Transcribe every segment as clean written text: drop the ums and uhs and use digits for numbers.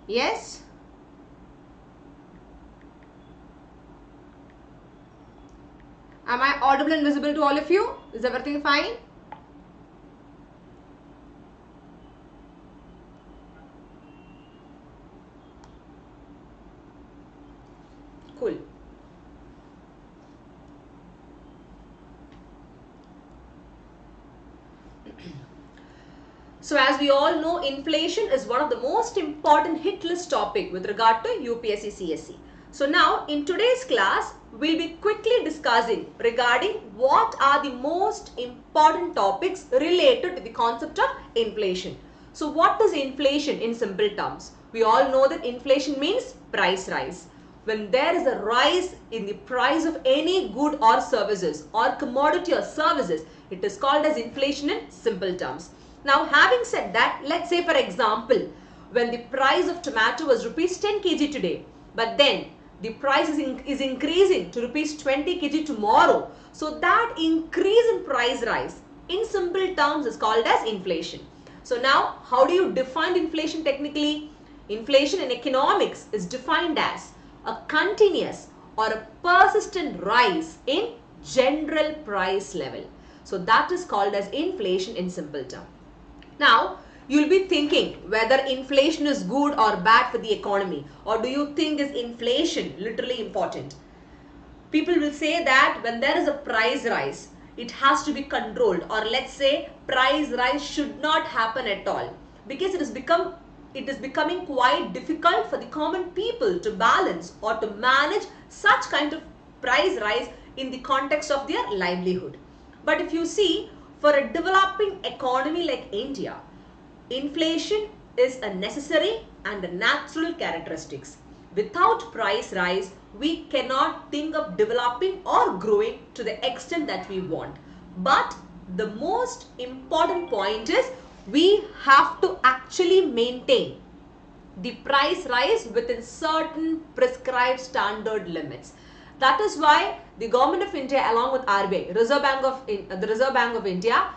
Yes? Am I audible and visible to all of you? Is everything fine? Cool. So as we all know, inflation is one of the most important hit list topic with regard to UPSC CSE. So now in today's class, we'll be quickly discussing regarding what are the most important topics related to the concept of inflation. So what is inflation in simple terms? We all know that inflation means price rise. When there is a rise in the price of any good or services or commodity or services, it is called as inflation in simple terms. Now, having said that, let's say for example, when the price of tomato was rupees 10 kg today, but then the price is increasing to rupees 20 kg tomorrow. So that increase in price rise in simple terms is called as inflation. So now, how do you define inflation technically? Inflation in economics is defined as a continuous or a persistent rise in general price level. So that is called as inflation in simple terms. Now, you'll be thinking whether inflation is good or bad for the economy, or do you think is inflation literally important? People will say that when there is a price rise, it has to be controlled, or let's say price rise should not happen at all, because it is becoming quite difficult for the common people to balance or to manage such kind of price rise in the context of their livelihood. But if you see, for a developing economy like India, inflation is a necessary and a natural characteristics. Without price rise, we cannot think of developing or growing to the extent that we want. But the most important point is we have to actually maintain the price rise within certain prescribed standard limits. That is why the Government of India along with RBI, the Reserve Bank of India,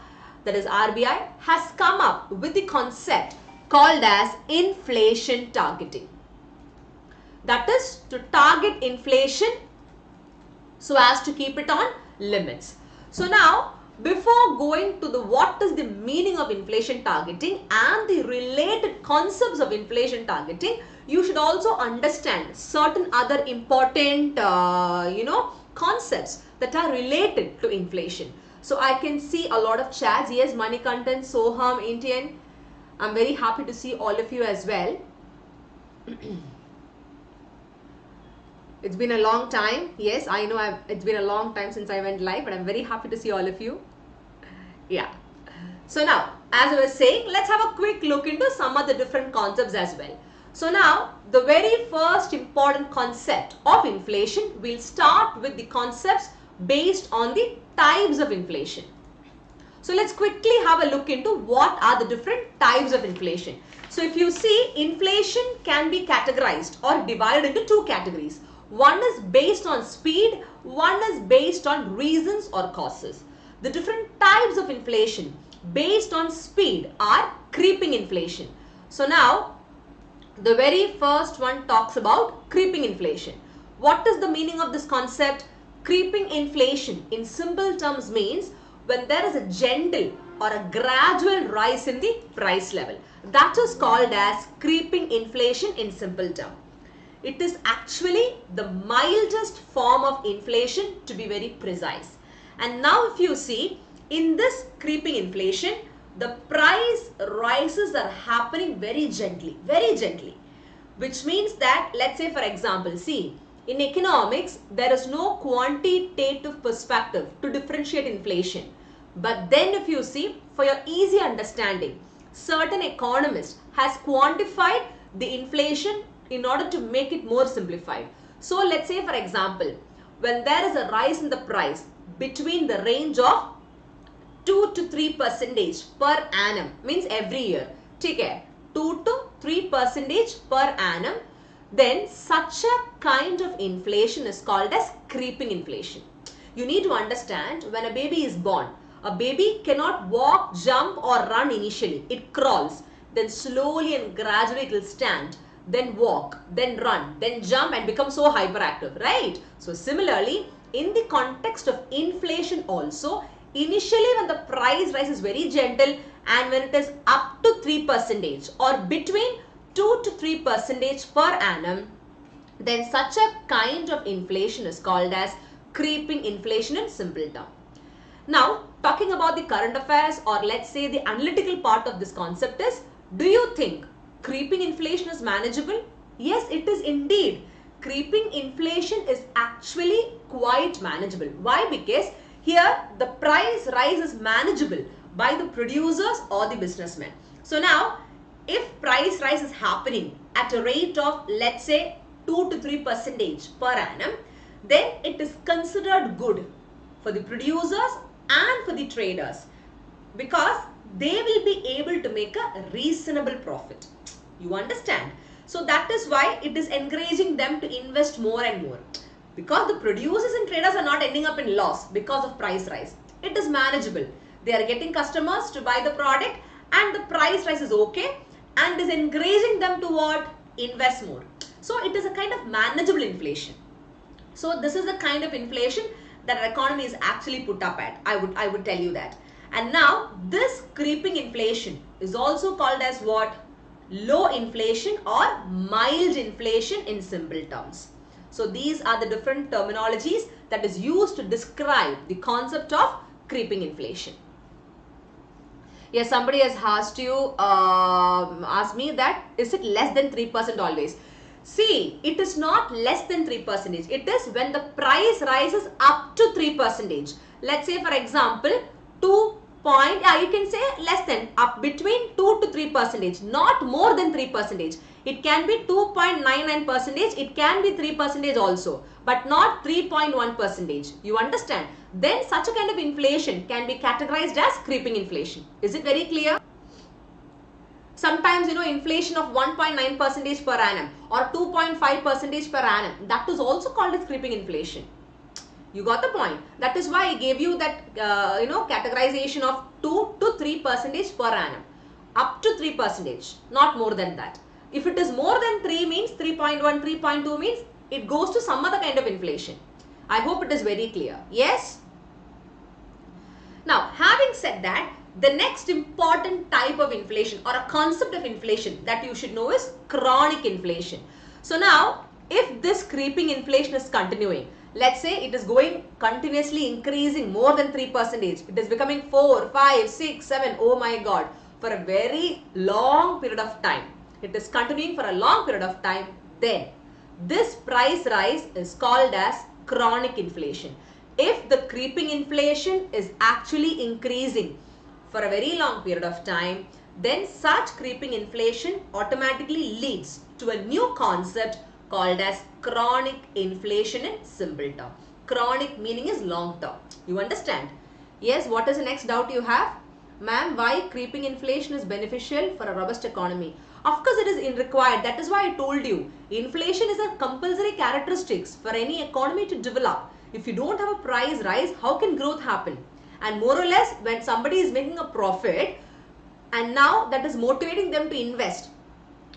that is RBI, has come up with the concept called as inflation targeting. That is to target inflation so as to keep it on limits. So now, before going to the what is the meaning of inflation targeting and the related concepts of inflation targeting, you should also understand certain other important concepts that are related to inflation. So I can see a lot of chats. Yes, money content, Soham, Indian. I'm very happy to see all of you as well. It's been a long time. Yes, I know it's been a long time since I went live, but I'm very happy to see all of you. Yeah. So now, as I was saying, let's have a quick look into some of the different concepts as well. So now, the very first important concept of inflation, we'll start with the concepts based on the types of inflation. So let's quickly have a look into what are the different types of inflation. So if you see, inflation can be categorized or divided into two categories. One is based on speed, one is based on reasons or causes. The different types of inflation based on speed are creeping inflation. So now, the very first one talks about creeping inflation. What is the meaning of this concept? Creeping inflation in simple terms means when there is a gentle or a gradual rise in the price level. That is called as creeping inflation in simple terms. It is actually the mildest form of inflation, to be very precise. And now if you see, in this creeping inflation, the price rises are happening very gently, which means that, let's say for example, see, in economics, there is no quantitative perspective to differentiate inflation. But then if you see, for your easy understanding, certain economists has quantified the inflation in order to make it more simplified. So let's say for example, when there is a rise in the price between the range of 2 to 3% per annum, means every year, take care, 2 to 3% per annum, then such a kind of inflation is called as creeping inflation. You need to understand, when a baby is born, a baby cannot walk, jump or run initially. It crawls. Then slowly and gradually it will stand. then walk, then run, then jump and become so hyperactive, right? So similarly, in the context of inflation also, initially when the price rise is very gentle and when it is up to 3% or between 2 to 3% per annum, then such a kind of inflation is called as creeping inflation in simple term. Now, talking about the current affairs, or let's say the analytical part of this concept is, do you think creeping inflation is manageable? Yes, it is indeed. Creeping inflation is actually quite manageable. Why? Because here the price rise is manageable by the producers or the businessmen. So now, if price rise is happening at a rate of, let's say, 2 to 3% per annum, then it is considered good for the producers and for the traders because they will be able to make a reasonable profit. You understand? So that is why it is encouraging them to invest more and more, because the producers and traders are not ending up in loss because of price rise. It is manageable. They are getting customers to buy the product and the price rise is okay and is encouraging them to what? Invest more. So it is a kind of manageable inflation. So this is the kind of inflation that our economy is actually put up at. I would tell you that. And now this creeping inflation is also called as what? Low inflation or mild inflation in simple terms. So these are the different terminologies that is used to describe the concept of creeping inflation. Yes, somebody has asked me that is it less than 3% always? See, it is not less than 3%. It is when the price rises up to 3%. Let's say for example, you can say less than, up between 2 to 3%, not more than 3%. It can be 2.99%, it can be 3% also, but not 3.1%. You understand? Then such a kind of inflation can be categorized as creeping inflation. Is it very clear? Sometimes, inflation of 1.9% per annum or 2.5% per annum, that is also called as creeping inflation. You got the point? That is why I gave you that, categorization of 2 to 3% per annum. Up to 3%, not more than that. If it is more than 3 means 3.1, 3.2 means it goes to some other kind of inflation. I hope it is very clear. Yes? Now, having said that, the next important type of inflation or a concept of inflation that you should know is chronic inflation. So now, if this creeping inflation is continuing, let's say it is going continuously increasing more than 3%, it is becoming 4, 5, 6, 7, oh my God, for a very long period of time. It is continuing for a long period of time, then this price rise is called as chronic inflation. If the creeping inflation is actually increasing for a very long period of time, then such creeping inflation automatically leads to a new concept called as chronic inflation in simple term. Chronic meaning is long term. You understand? Yes, what is the next doubt you have? Ma'am, why creeping inflation is beneficial for a robust economy? Of course, it is required. That is why I told you. Inflation is a compulsory characteristics for any economy to develop. If you don't have a price rise, how can growth happen? And more or less, when somebody is making a profit, and now that is motivating them to invest.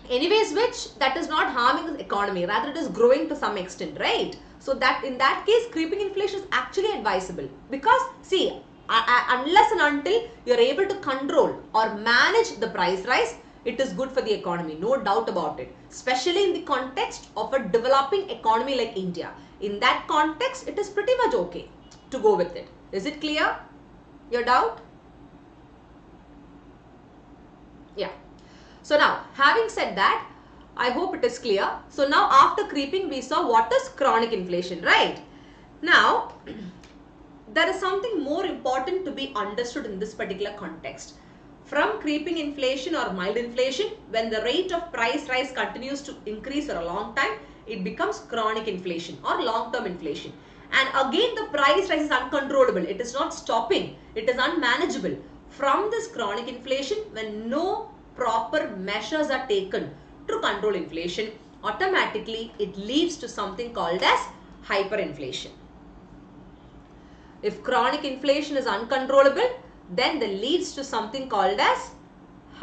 Anyways, which that is not harming the economy, rather it is growing to some extent, right? So that in that case, creeping inflation is actually advisable, because see, unless and until you are able to control or manage the price rise, it is good for the economy, no doubt about it. Especially in the context of a developing economy like India. In that context, it is pretty much okay to go with it. Is it clear? Your doubt? Yeah. So now, having said that, I hope it is clear. So now after creeping, we saw what is chronic inflation, right? Now, there is something more important to be understood in this particular context. From creeping inflation or mild inflation, when the rate of price rise continues to increase for a long time, it becomes chronic inflation or long-term inflation. And again, the price rise is uncontrollable. It is not stopping. It is unmanageable. From this chronic inflation, when no proper measures are taken to control inflation, automatically it leads to something called as hyperinflation. If chronic inflation is uncontrollable, then that leads to something called as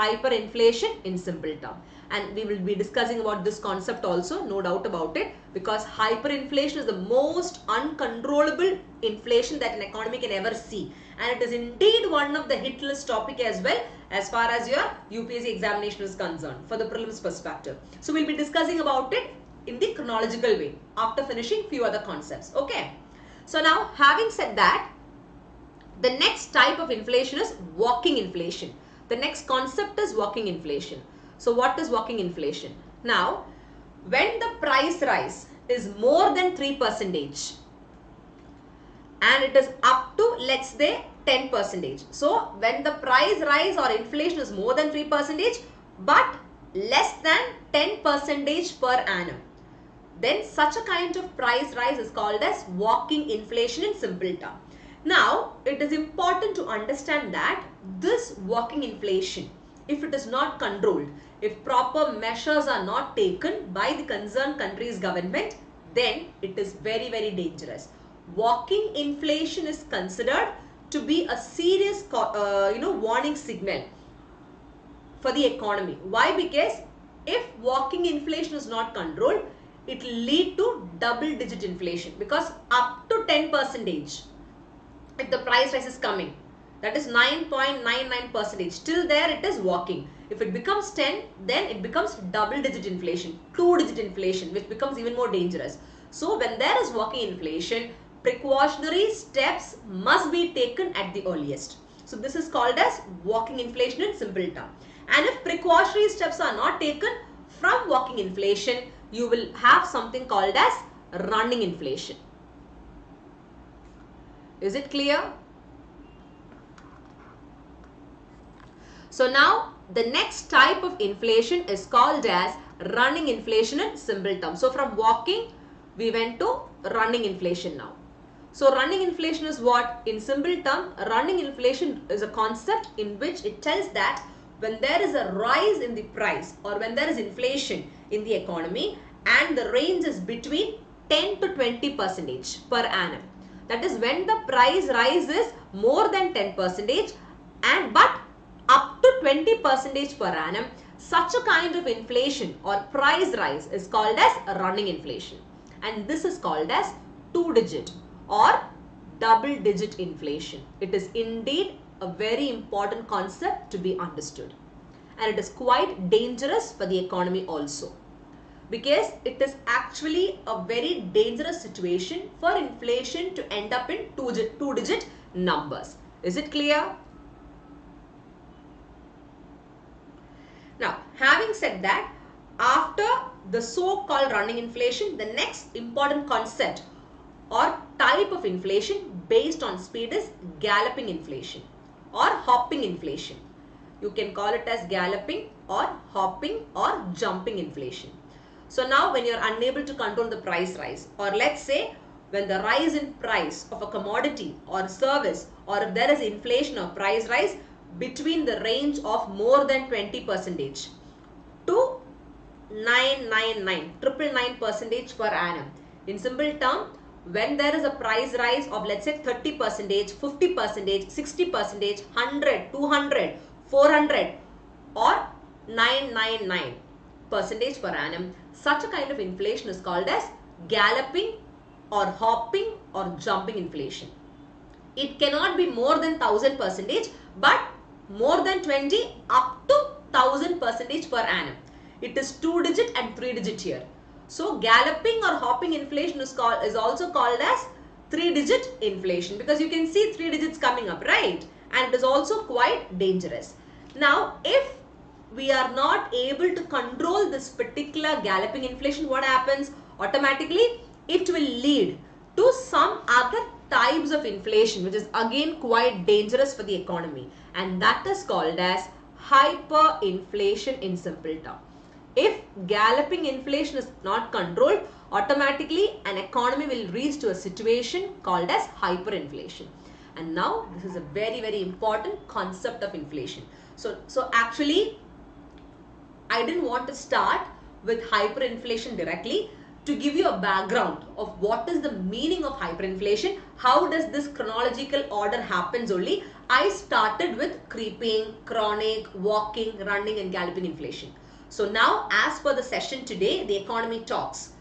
hyperinflation in simple term. And we will be discussing about this concept also, no doubt about it, because hyperinflation is the most uncontrollable inflation that an economy can ever see. And it is indeed one of the hit list topic as well, as far as your UPSC examination is concerned, for the prelims perspective. So we'll be discussing about it in the chronological way after finishing few other concepts. Okay. So now, having said that, the next type of inflation is walking inflation. The next concept is walking inflation. So what is walking inflation? Now, when the price rise is more than 3% and it is up to, let's say, 10%. So when the price rise or inflation is more than 3% but less than 10% per annum, then such a kind of price rise is called as walking inflation in simple term. Now, it is important to understand that this walking inflation, if it is not controlled, if proper measures are not taken by the concerned country's government, then it is very, very dangerous. Walking inflation is considered to be a serious warning signal for the economy. Why? Because if walking inflation is not controlled, it will lead to double-digit inflation, because up to 10%, if the price rise is coming, that is 9.99%, till there it is walking. If it becomes 10, then it becomes double-digit inflation, two-digit inflation, which becomes even more dangerous. So when there is walking inflation, precautionary steps must be taken at the earliest. So this is called as walking inflation in simple term. And if precautionary steps are not taken from walking inflation, you will have something called as running inflation. Is it clear? So now the next type of inflation is called as running inflation in simple term. So from walking, we went to running inflation now. So running inflation is what? In simple term, running inflation is a concept in which it tells that when there is a rise in the price or when there is inflation in the economy and the range is between 10 to 20% per annum. That is when the price rise is more than 10% but up to 20% per annum, such a kind of inflation or price rise is called as running inflation. And this is called as two-digit or double-digit inflation. It is indeed a very important concept to be understood. And it is quite dangerous for the economy also, because it is actually a very dangerous situation for inflation to end up in two-digit numbers. Is it clear? Now, having said that, after the so-called running inflation, the next important concept or type of inflation based on speed is galloping inflation or hopping inflation. You can call it as galloping or hopping or jumping inflation. So now when you are unable to control the price rise, or let's say when the rise in price of a commodity or service, or if there is inflation or price rise between the range of more than 20% to 999% per annum. In simple term, when there is a price rise of, let's say, 30%, 50%, 60%, 100, 200, 400 or 999% per annum, such a kind of inflation is called as galloping or hopping or jumping inflation. It cannot be more than 1000%, but more than 20 up to 1000% per annum. It is two-digit and three-digit here. So galloping or hopping inflation is also called as three-digit inflation, because you can see 3 digits coming up, right? And it is also quite dangerous. Now, if we are not able to control this particular galloping inflation, what happens? Automatically, it will lead to some other types of inflation, which is again quite dangerous for the economy. And that is called as hyperinflation in simple term. If galloping inflation is not controlled, automatically an economy will reach to a situation called as hyperinflation. And now this is a very, very important concept of inflation. So actually, I didn't want to start with hyperinflation directly. to give you a background of what is the meaning of hyperinflation, how does this chronological order happens only, I started with creeping, chronic, walking, running and galloping inflation. So now as per the session today, the economy talks.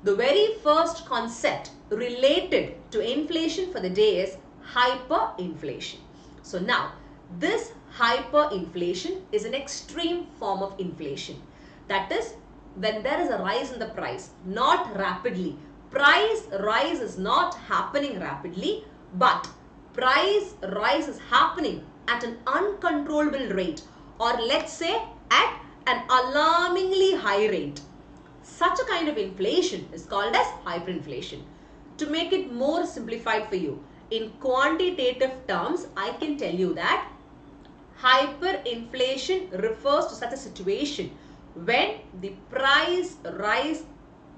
The very first concept related to inflation for the day is hyperinflation. So now this hyperinflation is an extreme form of inflation. That is when there is a rise in the price, not rapidly. Price rise is not happening rapidly, but price rise is happening at an uncontrollable rate, or let's say at an alarmingly high rate. Such a kind of inflation is called as hyperinflation. To make it more simplified for you, in quantitative terms, I can tell you that hyperinflation refers to such a situation when the price rise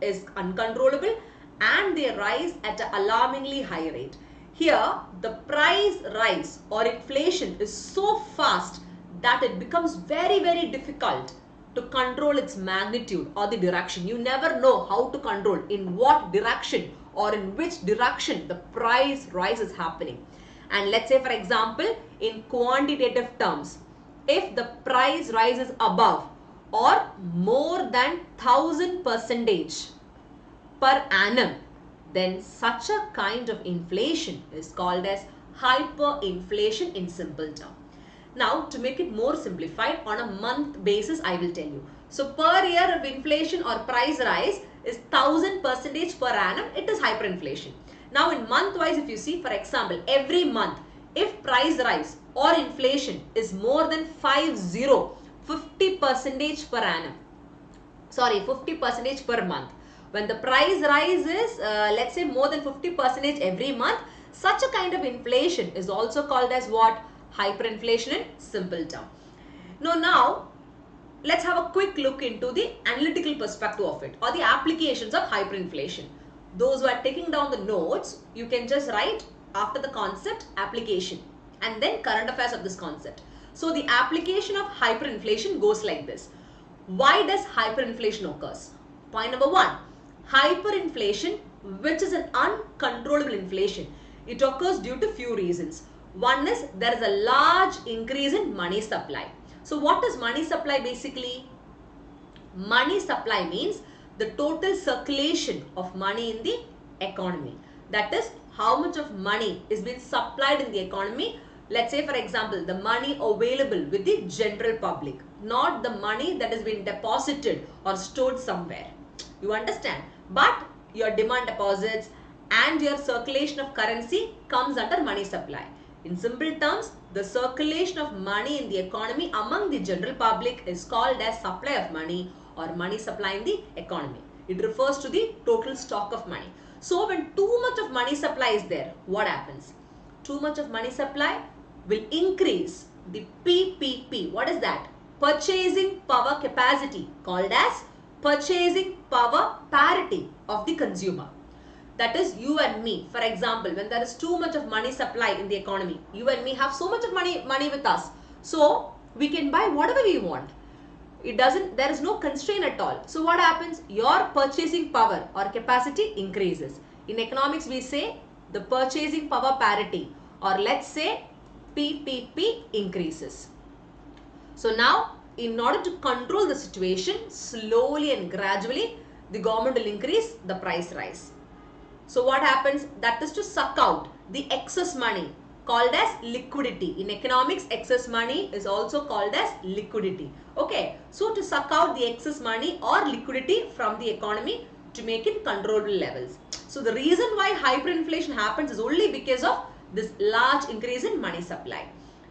is uncontrollable and they rise at an alarmingly high rate. Here, the price rise or inflation is so fast that it becomes very, very difficult to control its magnitude or the direction. You never know how to control in what direction or in which direction the price rise is happening. And let's say, for example, in quantitative terms, if the price rise is above or more than 1000% per annum, then such a kind of inflation is called as hyperinflation in simple terms. Now, to make it more simplified, on a month basis, I will tell you. So, per year of inflation or price rise is 1000% per annum, it is hyperinflation. Now, in month wise, if you see, for example, every month, if price rise or inflation is more than 50% per annum, sorry, 50% per month. When the price rise is, let's say, more than 50% every month, such a kind of inflation is also called as what? Hyperinflation in simple term. Now, let's have a quick look into the analytical perspective of it or the applications of hyperinflation. Those who are taking down the notes, you can just write after the concept application and then current affairs of this concept. So, the application of hyperinflation goes like this. Why does hyperinflation occurs? Point number one, hyperinflation, which is an uncontrollable inflation, it occurs due to few reasons. One is there is a large increase in money supply. So what is money supply basically? Money supply means the total circulation of money in the economy. That is how much of money is being supplied in the economy. Let's say, for example, the money available with the general public, not the money that has been deposited or stored somewhere. You understand? But your demand deposits and your circulation of currency comes under money supply. In simple terms, the circulation of money in the economy among the general public is called as supply of money or money supply in the economy. It refers to the total stock of money. So, when too much of money supply is there, what happens? Too much of money supply will increase the PPP. What is that? Purchasing power capacity, called as purchasing power parity of the consumer. That is you and me. For example, when there is too much of money supply in the economy, you and me have so much of money with us. So, we can buy whatever we want. There is no constraint at all. So, what happens? Your purchasing power or capacity increases. In economics, we say the purchasing power parity, or let's say PPP increases. So, now in order to control the situation, slowly and gradually, the government will increase the price rise. So what happens? That is to suck out the excess money, called as liquidity. In economics, excess money is also called as liquidity. Okay. So to suck out the excess money or liquidity from the economy to make it controllable levels. So the reason why hyperinflation happens is only because of this large increase in money supply.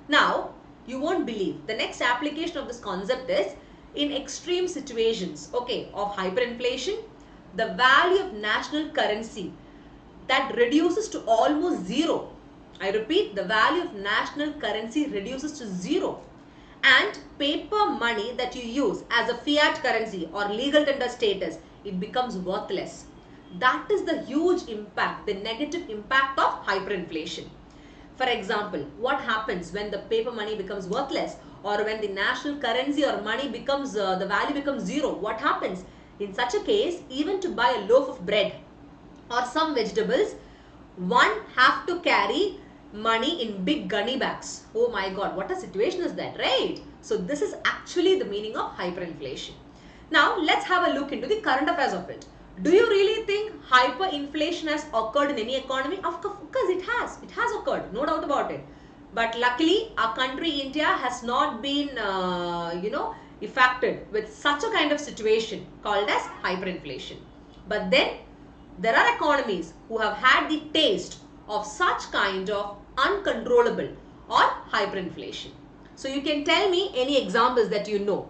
Now, you won't believe, the next application of this concept is in extreme situations, okay, of hyperinflation, the value of national currency that reduces to almost zero. I repeat, the value of national currency reduces to zero, and paper money that you use as a fiat currency or legal tender status, it becomes worthless. That is the huge impact, the negative impact of hyperinflation. For example, what happens when the paper money becomes worthless, or when the national currency or money becomes, the value becomes zero? What happens? In such a case, even to buy a loaf of bread or some vegetables, one have to carry money in big gunny bags. Oh my God, what a situation is that, right? So this is actually the meaning of hyperinflation. Now let's have a look into the current affairs of it. Do you really think hyperinflation has occurred in any economy? Of course it has. It has occurred, no doubt about it. But luckily our country India has not been affected with such a kind of situation called as hyperinflation. But then there are economies who have had the taste of such kind of uncontrollable or hyperinflation. So you can tell me any examples that you know.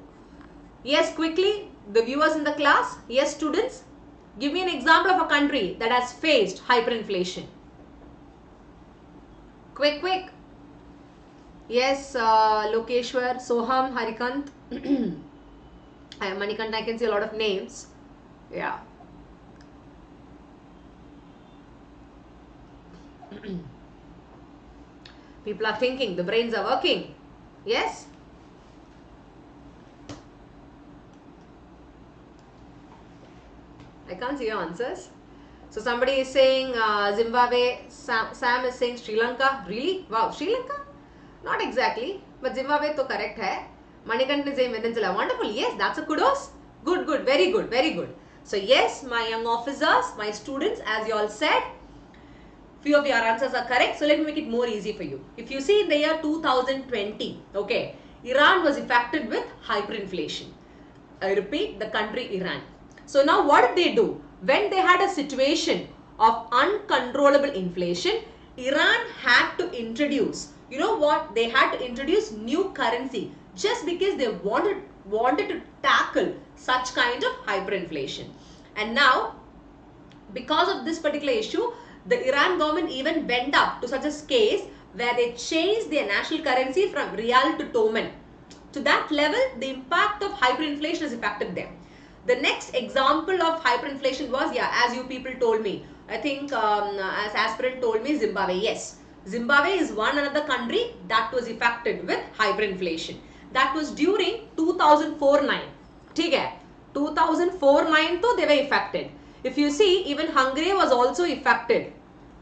Yes, quickly, the viewers in the class. Yes, students, give me an example of a country that has faced hyperinflation. Quick. Yes, Lokeshwar, Soham, Harikant, Manikant, I can see a lot of names. Yeah. People are thinking, the brains are working. Yes? I can't see your answers. So somebody is saying Zimbabwe, Sam is saying Sri Lanka. Really? Wow, Sri Lanka? Not exactly, but Zimbabwe to correct hai. Manikant is saying Venezuela. Wonderful. Yes, that's a kudos. Good, very good. So yes, my young officers, my students, as you all said, few of your answers are correct. So let me make it more easy for you. If you see in the year 2020, okay, Iran was affected with hyperinflation. I repeat, the country Iran. So now what did they do? When they had a situation of uncontrollable inflation, Iran had to introduce, you know what? They had to introduce new currency just because they wanted to tackle such kind of hyperinflation. And now, because of this particular issue, the Iran government even went up to such a case where they changed their national currency from Rial to Toman. To that level, the impact of hyperinflation has affected them. The next example of hyperinflation was, as you people told me, I think as aspirant told me, Zimbabwe. Yes, Zimbabwe is one another country that was affected with hyperinflation. That was during 2004-9. ठीक है, 2004-9 तो they were affected. If you see, even Hungary was also affected.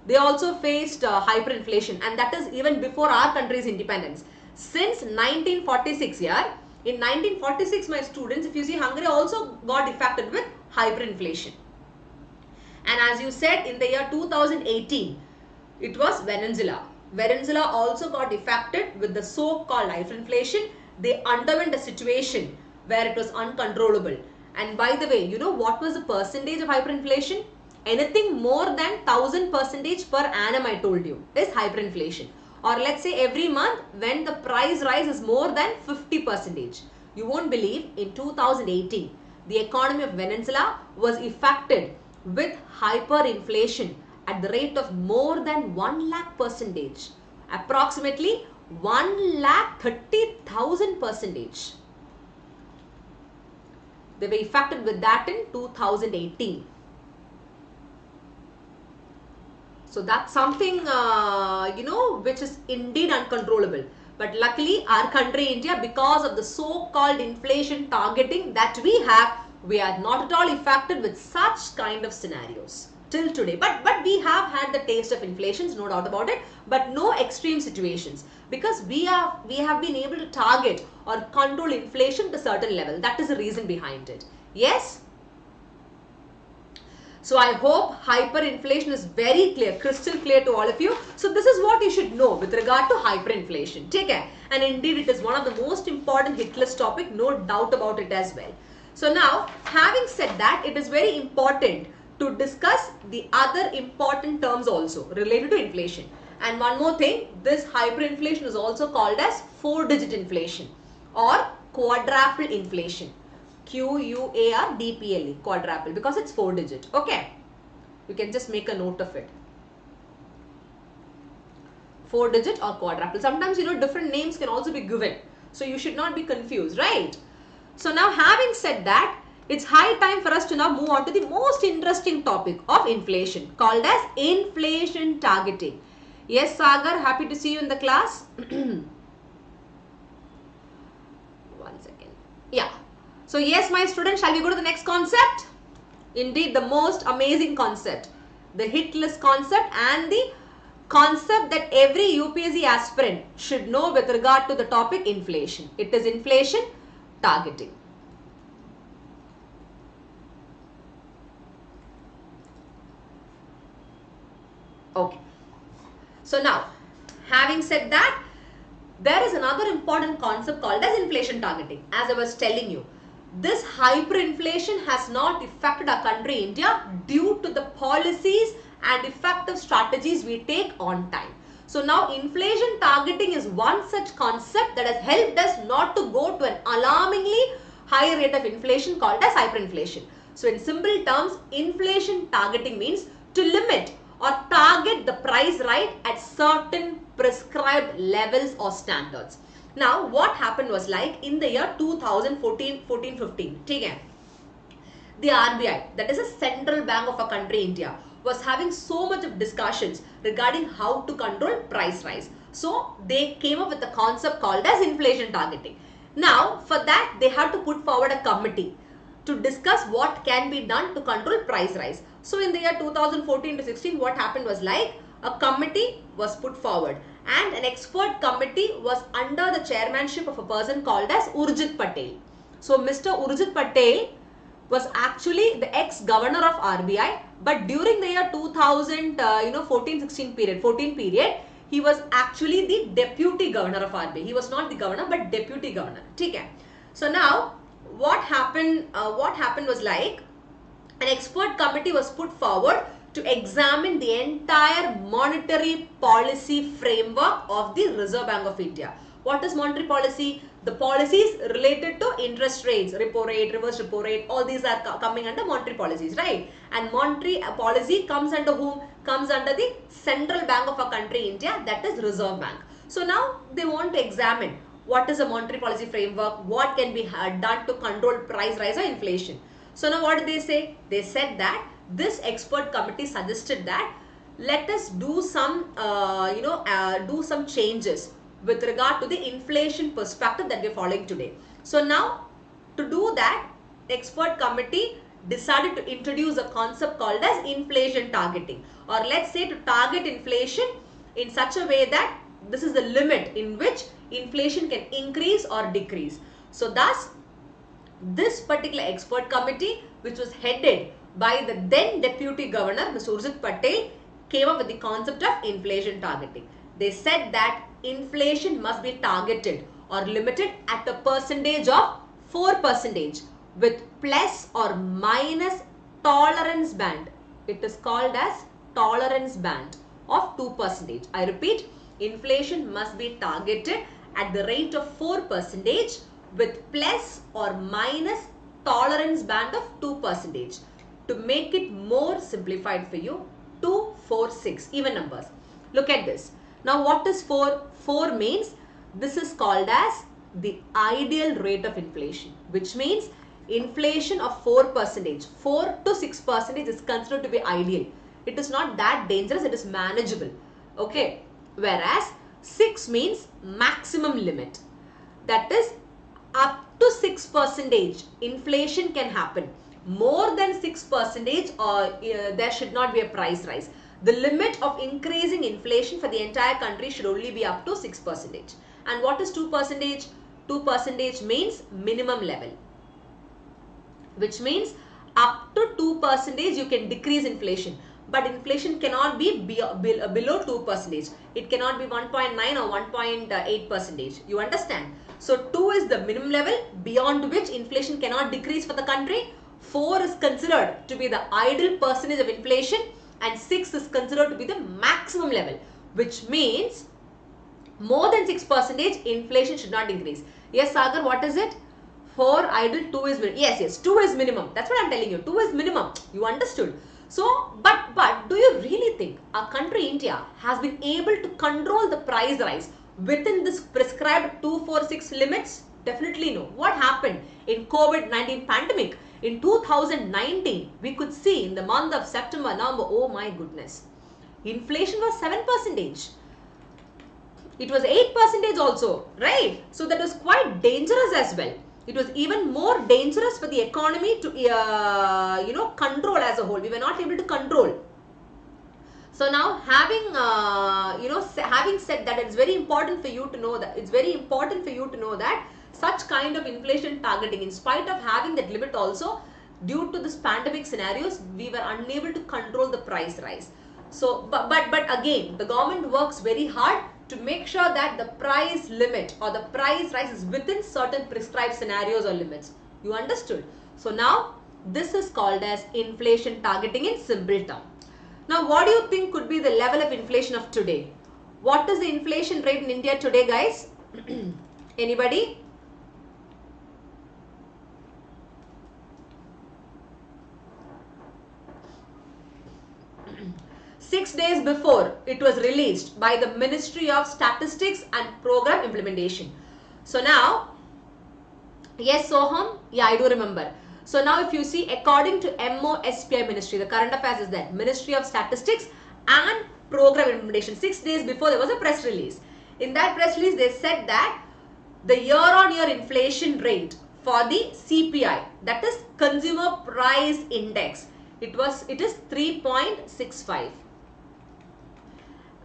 They also faced hyperinflation, and that is even before our country's independence. Since 1946, in 1946, my students, if you see, Hungary also got affected with hyperinflation. And as you said, in the year 2018, it was Venezuela. Venezuela also got affected with the so-called hyperinflation. They underwent a situation where it was uncontrollable. And by the way, you know what was the percentage of hyperinflation? Anything more than 1000% per annum, I told you, is hyperinflation. Or let's say every month when the price rise is more than 50%. You won't believe, in 2018, the economy of Venezuela was affected with hyperinflation at the rate of more than 1 lakh percentage. Approximately 1,30,000%. They were affected with that in 2018. So that's something, which is indeed uncontrollable. But luckily, our country, India, because of the so-called inflation targeting that we are not at all affected with such kind of scenarios till today. But we have had the taste of inflations, no doubt about it, but no extreme situations, because we have been able to target or control inflation to a certain level. That is the reason behind it. Yes? So I hope hyperinflation is very clear, crystal clear to all of you. So this is what you should know with regard to hyperinflation. Take care. And indeed it is one of the most important hit list topic, no doubt about it as well. So now, having said that, it is very important to discuss the other important terms also related to inflation. And one more thing, this hyperinflation is also called as 4-digit inflation or quadruple inflation. QUARDPLE, quadruple, because it's 4-digit. Okay, you can just make a note of it. 4-digit or quadruple. Sometimes, different names can also be given. So you should not be confused, right? So now, having said that, it's high time for us to now move on to the most interesting topic of inflation, called as inflation targeting. Yes, Sagar, happy to see you in the class. 1 second. Yeah. So yes, my students, shall we go to the next concept? Indeed, the most amazing concept, the hit list concept, and the concept that every UPSC aspirant should know with regard to the topic inflation. It is inflation targeting. Okay. So now, having said that, there is another important concept called as inflation targeting. As I was telling you, this hyperinflation has not affected our country India due to the policies and effective strategies we take on time. So now inflation targeting is one such concept that has helped us not to go to an alarmingly high rate of inflation called as hyperinflation. So in simple terms, inflation targeting means to limit or target the price rise at certain prescribed levels or standards. Now what happened was, like in the year 2014-15, the RBI, that is a central bank of our country India, was having so much of discussions regarding how to control price rise. So they came up with a concept called as inflation targeting. Now for that they had to put forward a committee to discuss what can be done to control price rise. So in the year 2014-16, what happened was, like a committee was put forward and an expert committee was under the chairmanship of a person called as Urjit Patel. So Mr. Urjit Patel was actually the ex-governor of RBI, but during the year 2014-16 period, he was actually the deputy governor of RBI. He was not the governor but deputy governor. So now what happened was, like an expert committee was put forward to examine the entire monetary policy framework of the Reserve Bank of India. What is monetary policy? The policies related to interest rates, repo rate, reverse repo rate, all these are coming under monetary policies, right? And monetary policy comes under whom? Comes under the central bank of our country India, that is Reserve Bank. So now they want to examine what is a monetary policy framework, what can be done to control price rise or inflation. So now what did they say? They said that this expert committee suggested that let us do some do some changes with regard to the inflation perspective that we are following today. So now to do that, the expert committee decided to introduce a concept called as inflation targeting, or let's say to target inflation in such a way that this is the limit in which inflation can increase or decrease. So thus this particular expert committee, which was headed by the then deputy governor Mr. Urjit Patel, came up with the concept of inflation targeting. They said that inflation must be targeted or limited at a percentage of 4% with plus or minus tolerance band. It is called as tolerance band of 2%. I repeat, inflation must be targeted at the rate of 4% with plus or minus tolerance band of 2%. To make it more simplified for you, 2, 4, 6, even numbers. Look at this. Now what is 4? 4 means this is called as the ideal rate of inflation, which means inflation of 4%, 4 to 6% is considered to be ideal. It is not that dangerous, it is manageable. Okay. Whereas 6 means maximum limit. That is up to 6% inflation can happen. More than 6% there should not be a price rise. The limit of increasing inflation for the entire country should only be up to 6%. And what is 2%? 2% means minimum level, which means up to 2% you can decrease inflation. But inflation cannot be below 2%. It cannot be 1.9 or 1.8%. You understand? So 2 is the minimum level beyond which inflation cannot decrease for the country. 4 is considered to be the ideal percentage of inflation, and 6 is considered to be the maximum level, which means more than 6% inflation should not increase. Yes, Sagar, what is it? 4 ideal, 2 is minimum. Yes, 2 is minimum. That's what I'm telling you. 2 is minimum. You understood? So, but do you really think our country India has been able to control the price rise within this prescribed 2, 4, 6 limits? Definitely no. What happened in COVID-19 pandemic? In 2019, we could see in the month of September, November, oh my goodness, inflation was 7%. It was 8% also, right? So that was quite dangerous as well. It was even more dangerous for the economy to, control as a whole. We were not able to control. So now, having having said that, it's very important for you to know that such kind of inflation targeting, in spite of having that limit also, due to this pandemic scenarios, we were unable to control the price rise. So, but again, the government works very hard to make sure that the price limit or the price rise is within certain prescribed scenarios or limits. You understood? So now, this is called as inflation targeting in simple term. Now, what do you think could be the level of inflation of today? What is the inflation rate in India today, guys? Anybody? Six days before, it was released by the Ministry of Statistics and Program Implementation. So now, yes, Soham? Yeah, I do remember. So now if you see, according to MOSPI Ministry, the current affairs is that Ministry of Statistics and Program Implementation, 6 days before there was a press release. In that press release, they said that the year-on-year inflation rate for the CPI, that is Consumer Price Index, it is 3.65.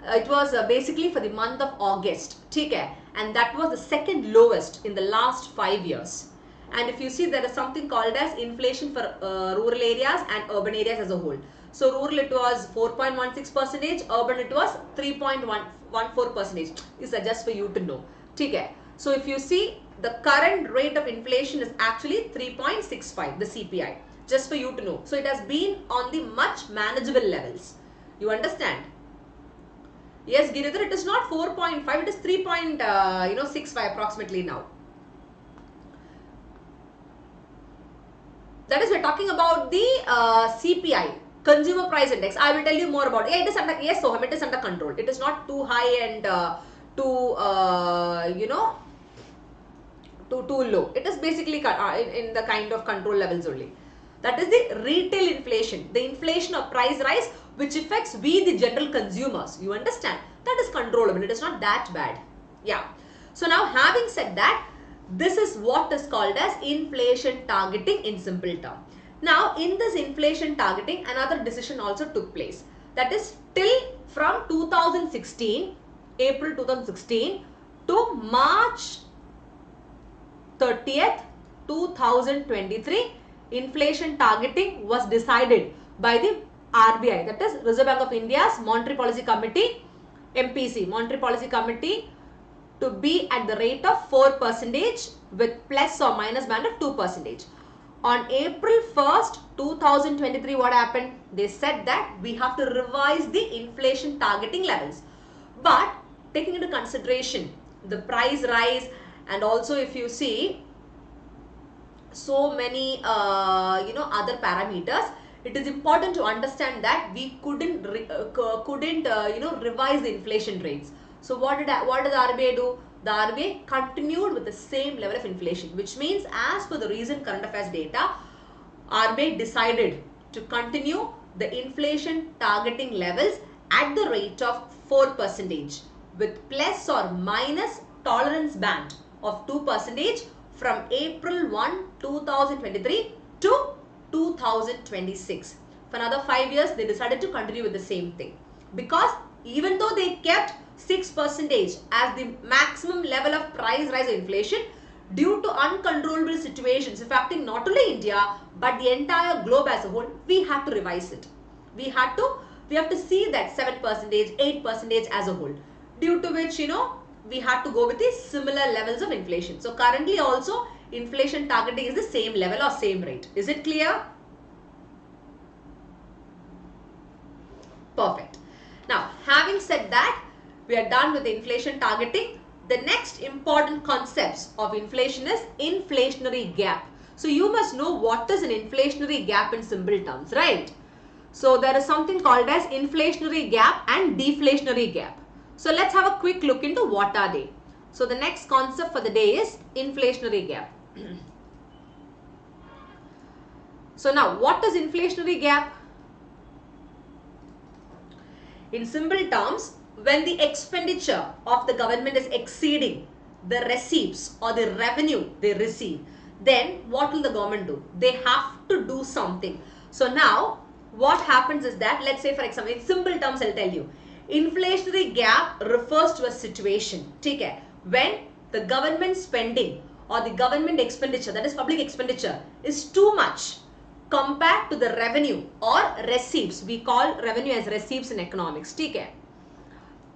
It was basically for the month of August, okay? And that was the second lowest in the last 5 years. And if you see, there is something called as inflation for rural areas and urban areas as a whole. So rural it was 4.16%, urban it was 3.14%. This is just for you to know. Okay. So if you see, the current rate of inflation is actually 3.65, the CPI. Just for you to know. So it has been on the much manageable levels. You understand? Yes, Giridhar, it is not 4.5, it is 3.65 approximately now. That is, we are talking about the CPI, Consumer Price Index. I will tell you more about it. Yeah, it is under, yes, Soham, it is under control. It is not too high and too low. It is basically in the kind of control levels only. That is the retail inflation, the inflation of price rise which affects we the general consumers. You understand? That is controllable. It is not that bad. Yeah. So now, having said that, this is what is called as inflation targeting in simple term. Now, in this inflation targeting, another decision also took place. That is, till from 2016, April 2016 to March 30th, 2023, inflation targeting was decided by the RBI, that is Reserve Bank of India's Monetary Policy Committee, MPC, Monetary Policy Committee, to be at the rate of 4% with plus or minus band of 2%. On April 1st, 2023, what happened? They said that we have to revise the inflation targeting levels. But taking into consideration the price rise, and also if you see so many other parameters, it is important to understand that we couldn't revise the inflation rates. So what did the RBI do? The RBI continued with the same level of inflation, which means as per the recent current affairs data, RBI decided to continue the inflation targeting levels at the rate of 4% with plus or minus tolerance band of 2% from April 1, 2023 to 2026. For another 5 years, they decided to continue with the same thing. Because even though they kept 6% as the maximum level of price rise of inflation, due to uncontrollable situations affecting not only India but the entire globe as a whole, we had to revise it. We have to see that 7%, 8% as a whole, due to which we had to go with the similar levels of inflation. So currently also inflation targeting is the same level or same rate. Is it clear? Perfect. Now, having said that, we are done with the inflation targeting. The next important concepts of inflation is inflationary gap. So you must know what is an inflationary gap in simple terms, right? So there is something called as inflationary gap and deflationary gap. So let's have a quick look into what are they. So the next concept for the day is inflationary gap. So now, what is inflationary gap? In simple terms, when the expenditure of the government is exceeding the receipts or the revenue they receive, then what will the government do? They have to do something. So now what happens is that, let's say for example, in simple terms I'll tell you, inflationary gap refers to a situation, okay, when the government spending or the government expenditure, that is public expenditure, is too much compared to the revenue or receipts. We call revenue as receipts in economics, okay?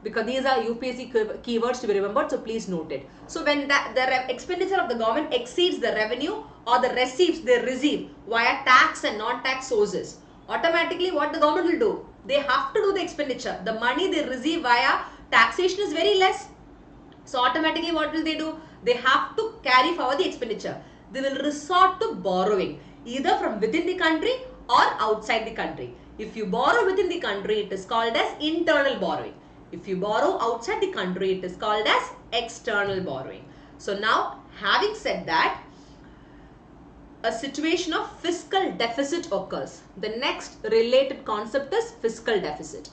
Because these are UPSC keywords to be remembered, so please note it. So when the expenditure of the government exceeds the revenue or the receipts they receive via tax and non-tax sources, automatically what the government will do? They have to do the expenditure. The money they receive via taxation is very less. So automatically what will they do? They have to carry forward the expenditure. They will resort to borrowing, either from within the country or outside the country. If you borrow within the country, it is called as internal borrowing. If you borrow outside the country, it is called as external borrowing. So now, having said that, a situation of fiscal deficit occurs. The next related concept is fiscal deficit.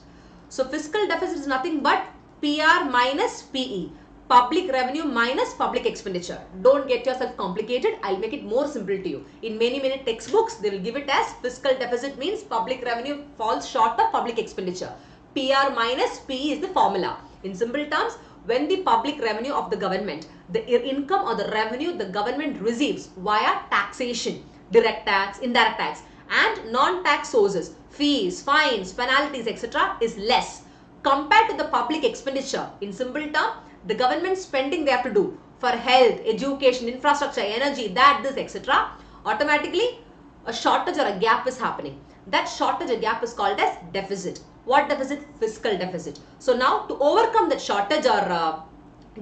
So fiscal deficit is nothing but PR minus PE. Public revenue minus public expenditure. Don't get yourself complicated. I'll make it more simple to you. In many textbooks, they will give it as fiscal deficit means public revenue falls short of public expenditure. PR minus PE is the formula. In simple terms, when the public revenue of the government, the income or the revenue the government receives via taxation, direct tax, indirect tax and non-tax sources, fees, fines, penalties, etc. is less compared to the public expenditure. In simple term, the government spending they have to do for health, education, infrastructure, energy, that, this, etc. automatically a shortage or a gap is happening. That shortage or gap is called as deficit. What deficit? Fiscal deficit. So now to overcome that shortage or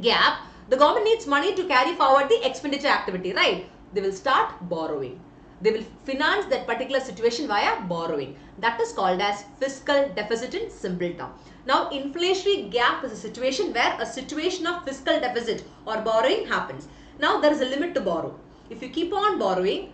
gap, the government needs money to carry forward the expenditure activity, right? They will start borrowing. They will finance that particular situation via borrowing. That is called as fiscal deficit in simple term. Now, inflationary gap is a situation where a situation of fiscal deficit or borrowing happens. Now, there is a limit to borrow. If you keep on borrowing,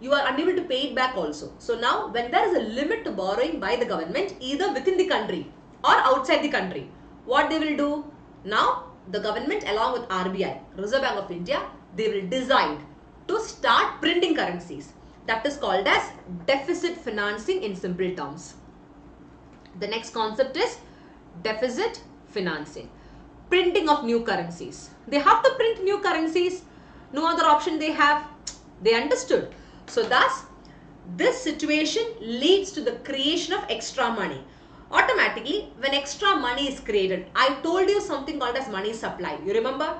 you are unable to pay it back also. So now, when there is a limit to borrowing by the government, either within the country or outside the country, what they will do? Now, the government along with RBI, Reserve Bank of India, they will decide to start printing currencies. That is called as deficit financing in simple terms. The next concept is deficit financing. Printing of new currencies. They have to print new currencies. No other option they have. They understood. So thus, this situation leads to the creation of extra money. Automatically, when extra money is created, I told you something called as money supply. You remember?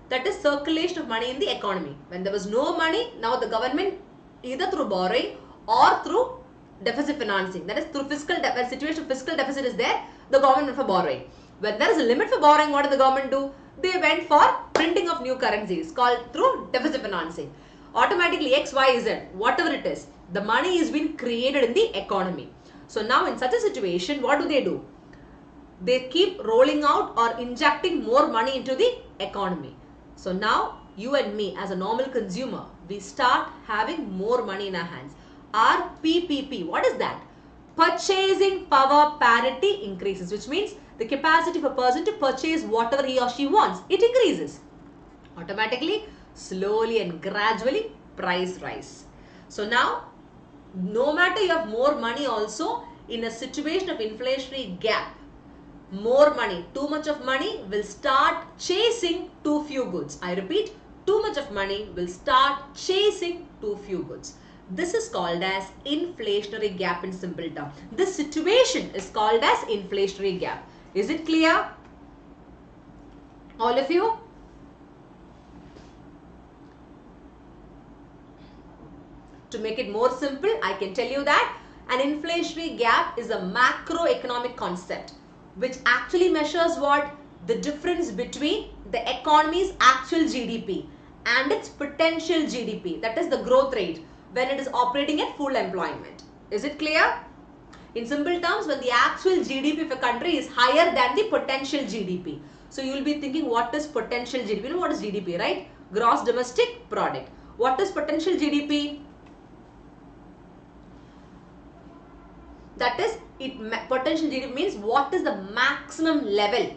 That is circulation of money in the economy. When there was no money, now the government either through borrowing or through deficit financing. That is through fiscal situation of fiscal deficit is there, the government went for borrowing. When there is a limit for borrowing, what did the government do? They went for printing of new currencies called through deficit financing. Automatically X, Y, Z, whatever it is, the money is being created in the economy. So now in such a situation, what do? They keep rolling out or injecting more money into the economy. So now you and me as a normal consumer, we start having more money in our hands. Our PPP, what is that? Purchasing power parity increases, which means the capacity of a person to purchase whatever he or she wants, it increases. Automatically, slowly and gradually, price rise. So now, no matter you have more money also, in a situation of inflationary gap, more money, too much of money will start chasing too few goods. I repeat, too much of money will start chasing too few goods. This is called as inflationary gap in simple terms. This situation is called as inflationary gap. Is it clear? All of you? To make it more simple, I can tell you that an inflationary gap is a macroeconomic concept which actually measures what? The difference between the economy's actual GDP and its potential GDP, that is the growth rate, when it is operating at full employment. Is it clear? In simple terms, when the actual GDP of a country is higher than the potential GDP. So you will be thinking, what is potential GDP? You know what is GDP, right? Gross domestic product. What is potential GDP? That is, potential GDP means what is the maximum level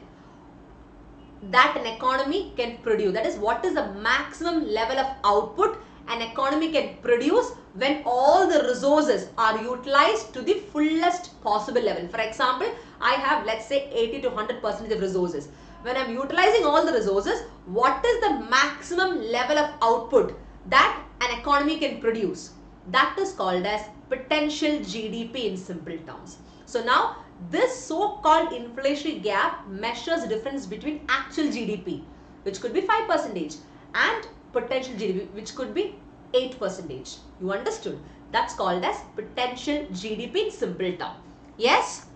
that an economy can produce. That is, what is the maximum level of output an economy can produce when all the resources are utilized to the fullest possible level. For example, I have, let's say, 80 to 100% of resources. When I am utilizing all the resources, what is the maximum level of output that an economy can produce? That is called as potential GDP in simple terms. So now, this so-called inflationary gap measures the difference between actual GDP, which could be 5%, and potential GDP, which could be 8%. You understood? That's called as potential GDP in simple term. Yes?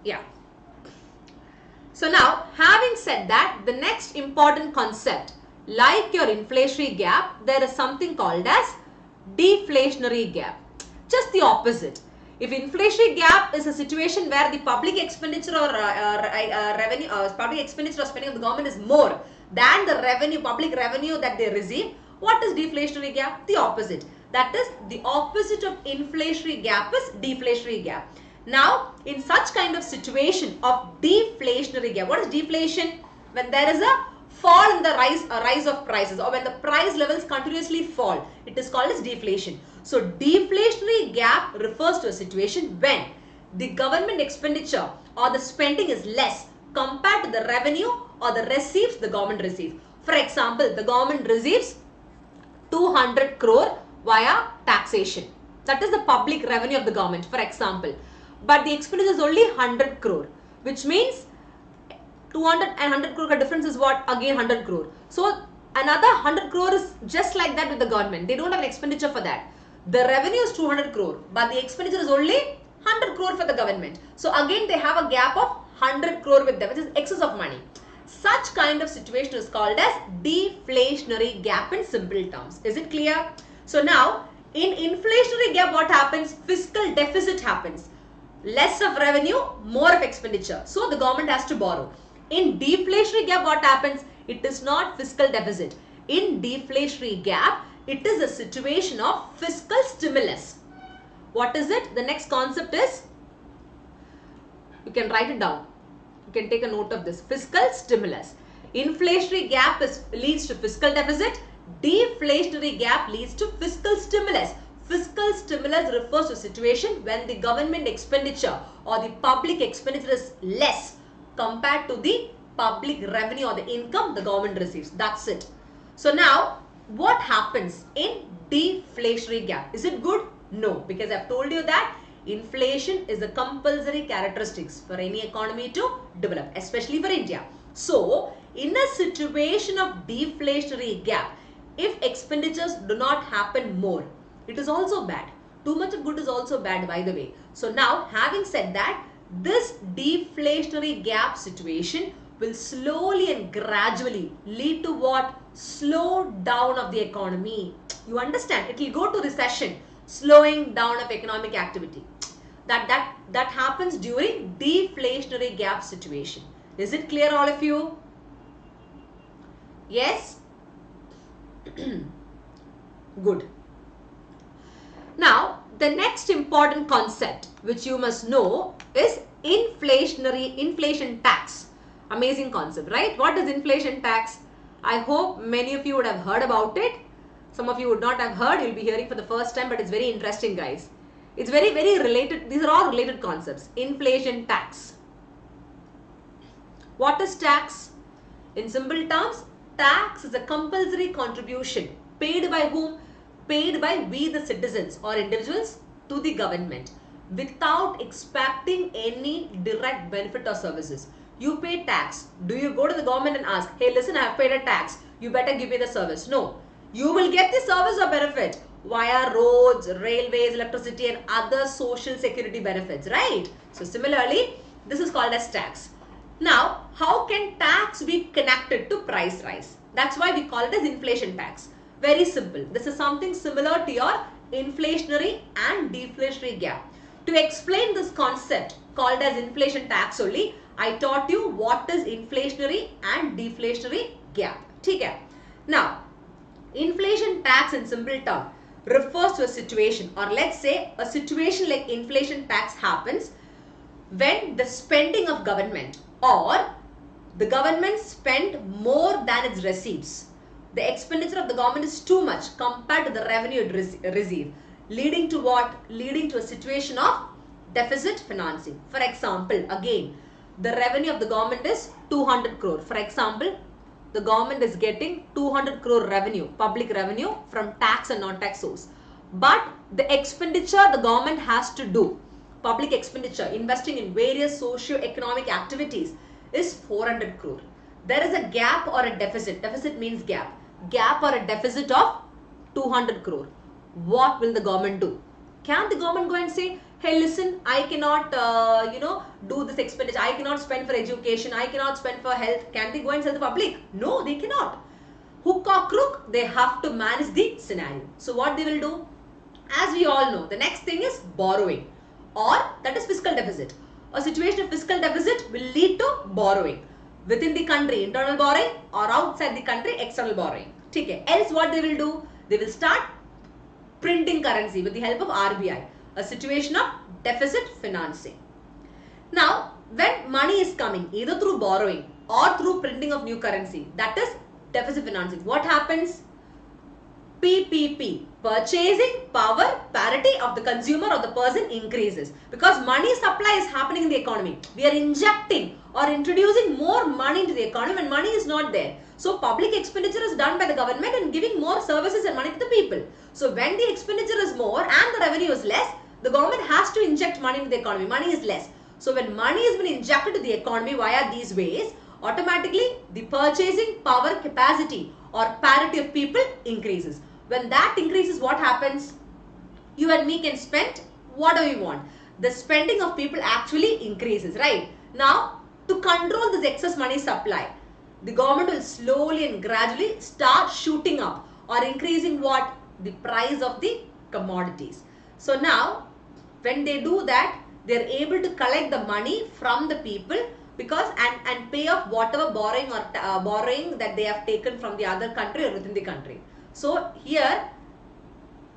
Yeah. So now, having said that, the next important concept, like your inflationary gap, there is something called as deflationary gap. Just the opposite. If inflationary gap is a situation where the public expenditure or public expenditure or spending of the government is more than the revenue, public revenue that they receive, what is deflationary gap? The opposite. That is, the opposite of inflationary gap is deflationary gap. Now, in such kind of situation of deflationary gap, what is deflation? When there is a fall in the rise of prices, or when the price levels continuously fall, it is called as deflation. So, deflationary gap refers to a situation when the government expenditure or the spending is less compared to the revenue or the receipts the government receives. For example, the government receives 200 crore via taxation. That is the public revenue of the government, for example. But the expenditure is only 100 crore, which means 200 and 100 crore difference is what? Again 100 crore. So, another 100 crore is just like that with the government. They don't have an expenditure for that. The revenue is 200 crore, but the expenditure is only 100 crore for the government. So, again they have a gap of 100 crore with them, which is excess of money. Such kind of situation is called as deflationary gap in simple terms. Is it clear? So, now in inflationary gap, what happens? Fiscal deficit happens. Less of revenue, more of expenditure. So, the government has to borrow. In deflationary gap, what happens? It is not fiscal deficit. In deflationary gap, it is a situation of fiscal stimulus. What is it? The next concept is, you can write it down. You can take a note of this. Fiscal stimulus. Inflationary gap leads to fiscal deficit. Deflationary gap leads to fiscal stimulus. Fiscal stimulus refers to a situation when the government expenditure or the public expenditure is less compared to the public revenue or the income the government receives. That's it. So now, what happens in deflationary gap? Is it good? No, because I've told you that inflation is a compulsory characteristics for any economy to develop, especially for India. So, in a situation of deflationary gap, if expenditures do not happen more, it is also bad. Too much of good is also bad, by the way. So now, having said that, this deflationary gap situation will slowly and gradually lead to what? Slow down of the economy. You understand? It will go to recession, slowing down of economic activity. That happens during deflationary gap situation. Is it clear, all of you? Yes? Good. Now, the next important concept which you must know is inflation tax. Amazing concept, right? What is inflation tax? I hope many of you would have heard about it. Some of you would not have heard. You'll be hearing for the first time, but it's very interesting, guys. It's very, very related. These are all related concepts. Inflation tax. What is tax? In simple terms, tax is a compulsory contribution paid by whom? Paid by we the citizens or individuals to the government without expecting any direct benefit or services. You pay tax. Do you go to the government and ask, hey, listen, I have paid a tax, you better give me the service? No. You will get the service or benefit via roads, railways, electricity and other social security benefits, right? So similarly, this is called as tax. Now, how can tax be connected to price rise? That's why we call it as inflation tax. Very simple. This is something similar to your inflationary and deflationary gap. To explain this concept called as inflation tax only, I taught you what is inflationary and deflationary gap. Okay. Now, inflation tax in simple term refers to a situation, or let's say a situation like inflation tax happens when the spending of government or the government spend more than its receipts. The expenditure of the government is too much compared to the revenue it receive, leading to what? Leading to a situation of deficit financing. For example, again, the revenue of the government is 200 crore. For example, the government is getting 200 crore revenue, public revenue from tax and non-tax source. But the expenditure the government has to do, public expenditure, investing in various socio-economic activities is 400 crore. There is a gap or a deficit. Deficit means gap. Gap or a deficit of 200 crore. What will the government do? Can the government go and say, hey, listen, I cannot, do this expenditure. I cannot spend for education. I cannot spend for health. Can they go and tell the public? No, they cannot. Hook or crook, they have to manage the scenario. So what they will do? As we all know, the next thing is borrowing, or that is fiscal deficit. A situation of fiscal deficit will lead to borrowing. Within the country, internal borrowing, or outside the country, external borrowing. Okay. Else what they will do? They will start printing currency with the help of RBI. A situation of deficit financing. Now, when money is coming either through borrowing or through printing of new currency, that is deficit financing. What happens? PPP, purchasing power parity of the consumer or the person increases, because money supply is happening in the economy. We are injecting or introducing more money into the economy when money is not there. So public expenditure is done by the government and giving more services and money to the people. So when the expenditure is more and the revenue is less, the government has to inject money into the economy. Money is less. So when money has been injected to the economy via these ways, automatically the purchasing power capacity or parity of people increases. When that increases, what happens? You and me can spend whatever we want. The spending of people actually increases, right? Now, to control this excess money supply, the government will slowly and gradually start shooting up or increasing what? The price of the commodities. So now, when they do that, they are able to collect the money from the people, because and pay off whatever borrowing or borrowing that they have taken from the other country or within the country. So here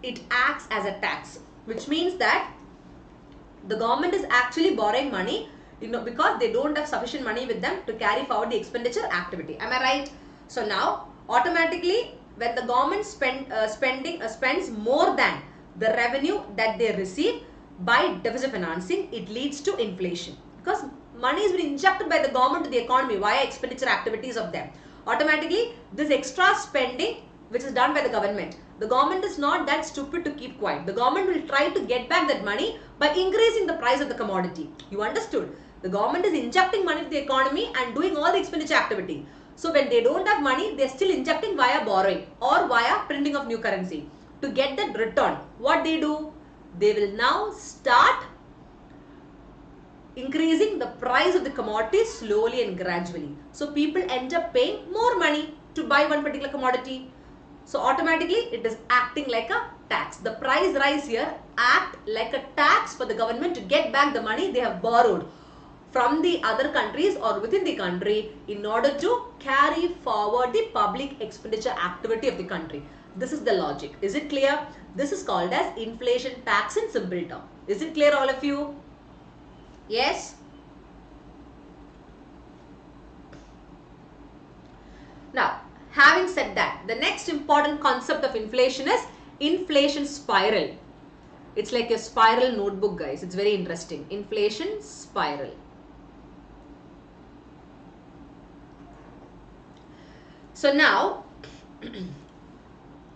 it acts as a tax, which means that the government is actually borrowing money, because they don't have sufficient money with them to carry forward the expenditure activity. Am I right? So now automatically when the government spends more than the revenue that they receive by deficit financing, it leads to inflation, because money is being injected by the government to the economy via expenditure activities of them. Automatically this extra spending which is done by the government is not that stupid to keep quiet. The government will try to get back that money by increasing the price of the commodity. You understood? The government is injecting money to the economy and doing all the expenditure activity. So when they don't have money, they are still injecting via borrowing or via printing of new currency. To get that return, what they do? They will now start increasing the price of the commodity slowly and gradually. So people end up paying more money to buy one particular commodity. So automatically it is acting like a tax. The price rise here act like a tax for the government to get back the money they have borrowed from the other countries or within the country in order to carry forward the public expenditure activity of the country. This is the logic. Is it clear? This is called as inflation tax in simple term. Is it clear, all of you? Yes? Now, having said that, the next important concept of inflation is inflation spiral. It's like a spiral notebook, guys. It's very interesting. Inflation spiral. So now,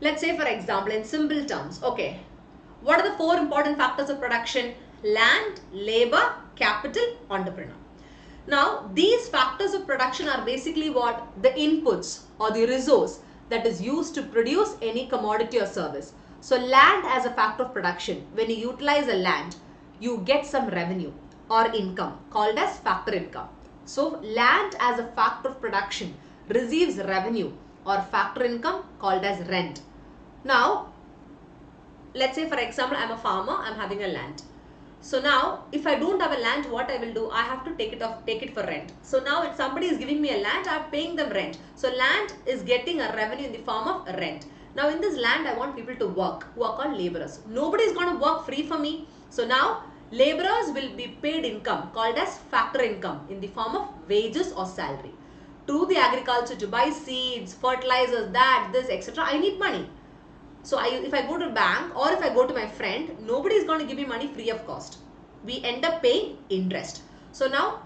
let's say for example, in simple terms, okay, what are the 4 important factors of production? Land, labor, capital, entrepreneur. Now, these factors of production are basically what? The inputs or the resource that is used to produce any commodity or service. So, land as a factor of production, when you utilize a land, you get some revenue or income called as factor income. So, land as a factor of production receives revenue or factor income called as rent. Now, let's say for example, I'm a farmer, I'm having a land. So now, if I don't have a land, what I will do? I have to take it for rent. So now, if somebody is giving me a land, I'm paying them rent. So land is getting a revenue in the form of rent. Now in this land, I want people to work, who are called laborers. Nobody is going to work free for me. So now, laborers will be paid income called as factor income in the form of wages or salary. To do the agriculture, to buy seeds, fertilizers, that, this, etc. I need money. So if I go to a bank or if I go to my friend, nobody is going to give me money free of cost. We end up paying interest. So now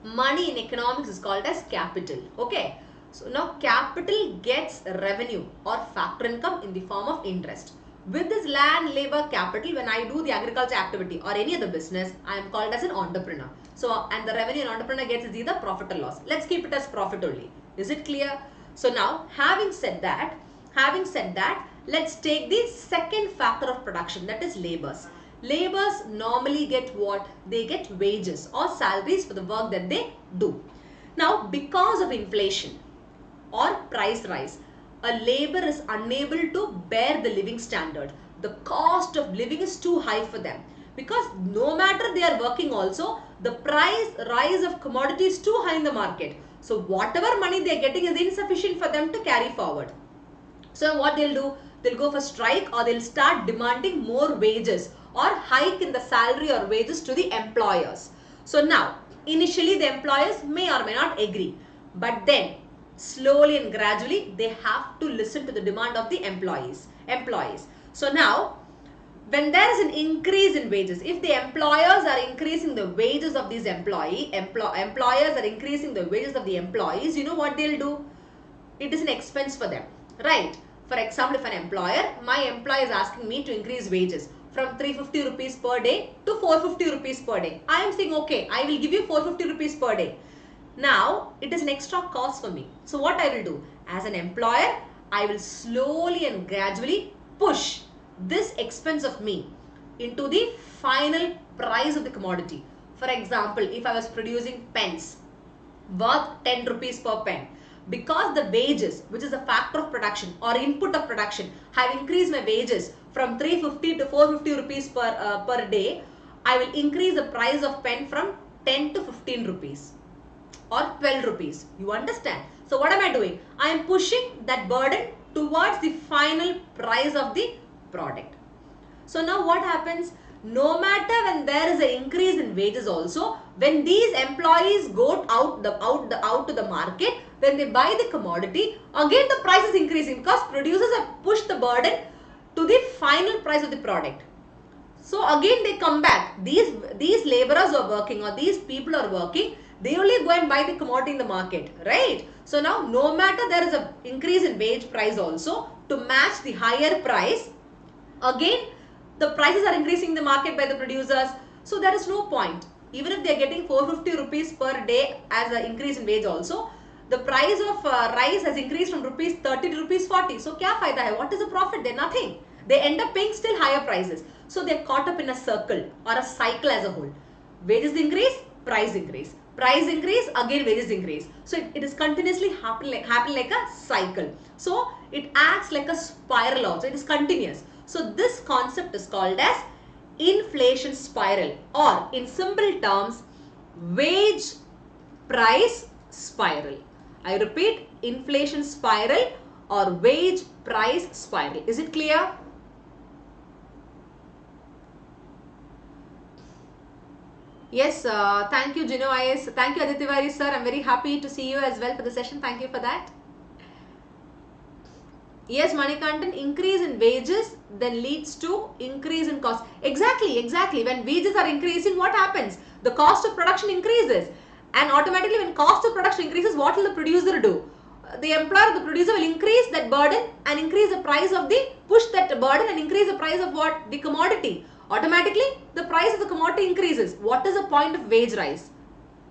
money in economics is called as capital. Okay. So now capital gets revenue or factor income in the form of interest. With this land, labor, capital, when I do the agriculture activity or any other business, I am called as an entrepreneur. So, and the revenue an entrepreneur gets is either profit or loss. Let's keep it as profit only. Is it clear? So now, having said that, let's take the second factor of production, that is labors. Laborers normally get what? They get wages or salaries for the work that they do. Now, because of inflation or price rise, a labor is unable to bear the living standard. The cost of living is too high for them, because no matter they are working also, the price rise of commodity is too high in the market. So whatever money they are getting is insufficient for them to carry forward. So what they'll do, they'll go for strike or they'll start demanding more wages or hike in the salary or wages to the employers. So now, initially the employers may or may not agree, but then slowly and gradually they have to listen to the demand of the employees. So now, when there is an increase in wages, if the employers are increasing the wages of these employers are increasing the wages of the employees, you know what they'll do? It is an expense for them, right? For example, if an employer, my employer is asking me to increase wages from 350 rupees per day to 450 rupees per day. I am saying, okay, I will give you 450 rupees per day. Now, it is an extra cost for me. So what I will do? As an employer, I will slowly and gradually push this expense of me into the final price of the commodity. For example, if I was producing pens worth 10 rupees per pen, because the wages, which is a factor of production or input of production, have increased my wages from 350 to 450 rupees per day, I will increase the price of pen from 10 to 15 rupees. Or 12 rupees. You understand? So what am I doing? I am pushing that burden towards the final price of the product. So now what happens? No matter when there is an increase in wages also, when these employees go out to the market, when they buy the commodity, again the price is increasing because producers have pushed the burden to the final price of the product. So again they come back. These laborers are working or these people are working, they only go and buy the commodity in the market, right? So now no matter there is an increase in wage price also, to match the higher price, again the prices are increasing in the market by the producers. So there is no point. Even if they are getting 450 rupees per day as an increase in wage also, the price of rice has increased from rupees 30 to rupees 40. So kya fayda hai? What is the profit? They're nothing. They end up paying still higher prices. So they're caught up in a circle or a cycle as a whole. Wages increase, price increase. Price increase, again wages increase. So it is continuously happening like a cycle. So it acts like a spiral also. It is continuous. So this concept is called as inflation spiral, or in simple terms, wage price spiral. I repeat, inflation spiral or wage price spiral. Is it clear? Yes, thank you Gino IS. Thank you Aditya Tiwari sir. I'm very happy to see you as well for the session. Thank you for that. Yes, Manikantan, increase in wages then leads to increase in cost. Exactly. When wages are increasing, what happens? The cost of production increases. And automatically when cost of production increases, what will the producer do? The employer, the producer will increase that burden and increase the price of the, push that burden and increase the price of what? The commodity. Automatically, the price of the commodity increases. What is the point of wage rise?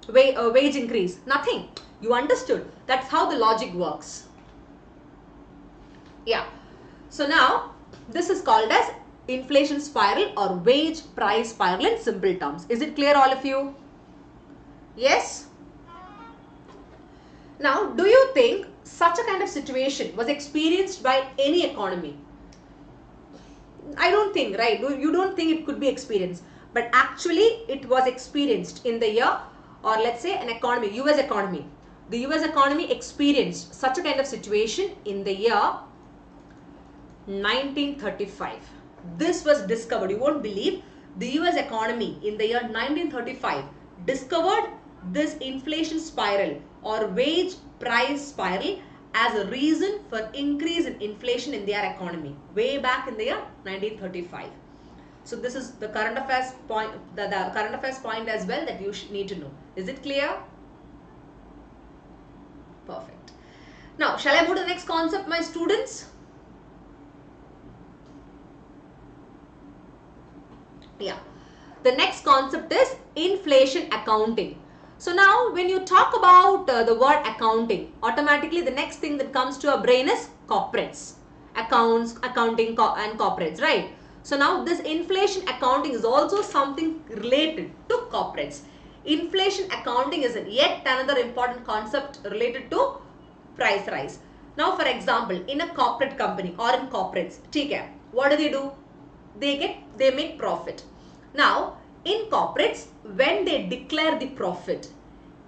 Wage increase? Nothing. You understood. That's how the logic works. Yeah. So now, this is called as inflation spiral or wage price spiral in simple terms. Is it clear all of you? Yes? Now, do you think such a kind of situation was experienced by any economy? I don't think, right? You don't think it could be experienced. But actually, it was experienced in the year, or let's say an economy, US economy. The US economy experienced such a kind of situation in the year 1935. This was discovered. You won't believe. the US economy in the year 1935 discovered this inflation spiral or wage price spiral as a reason for increase in inflation in their economy way back in the year 1935. So this is the current affairs point, the current affairs point as well that you need to know. Is it clear? Perfect. Now, shall I move to the next concept, my students? Yeah. The next concept is inflation accounting. So now when you talk about the word accounting, automatically the next thing that comes to our brain is corporates, accounts, accounting and corporates, right? So now this inflation accounting is also something related to corporates. Inflation accounting is yet another important concept related to price rise. Now for example, in a corporate company or in corporates, okay, what do? They make profit. Now in corporates, when they declare the profit,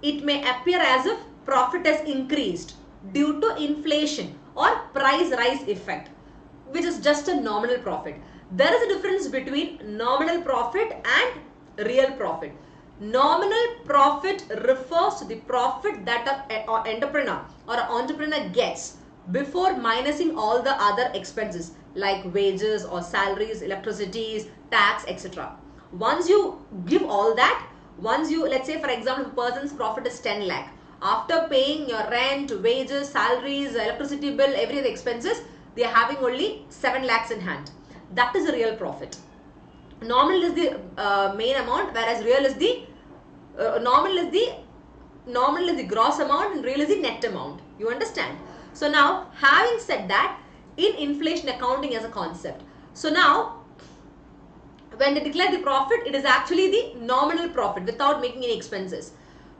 it may appear as if profit has increased due to inflation or price rise effect, which is just a nominal profit. There is a difference between nominal profit and real profit. Nominal profit refers to the profit that an entrepreneur or an entrepreneur gets before minusing all the other expenses like wages or salaries, electricities, tax, etc. Once you give all that, once you, let's say for example, if a person's profit is 10 lakh, after paying your rent, wages, salaries, electricity bill, every other expenses, they are having only 7 lakhs in hand. That is a real profit. Nominal is the main amount, whereas real is the nominal is the gross amount and real is the net amount. You understand? So now, having said that, in inflation accounting as a concept, so now when they declare the profit, it is actually the nominal profit without making any expenses.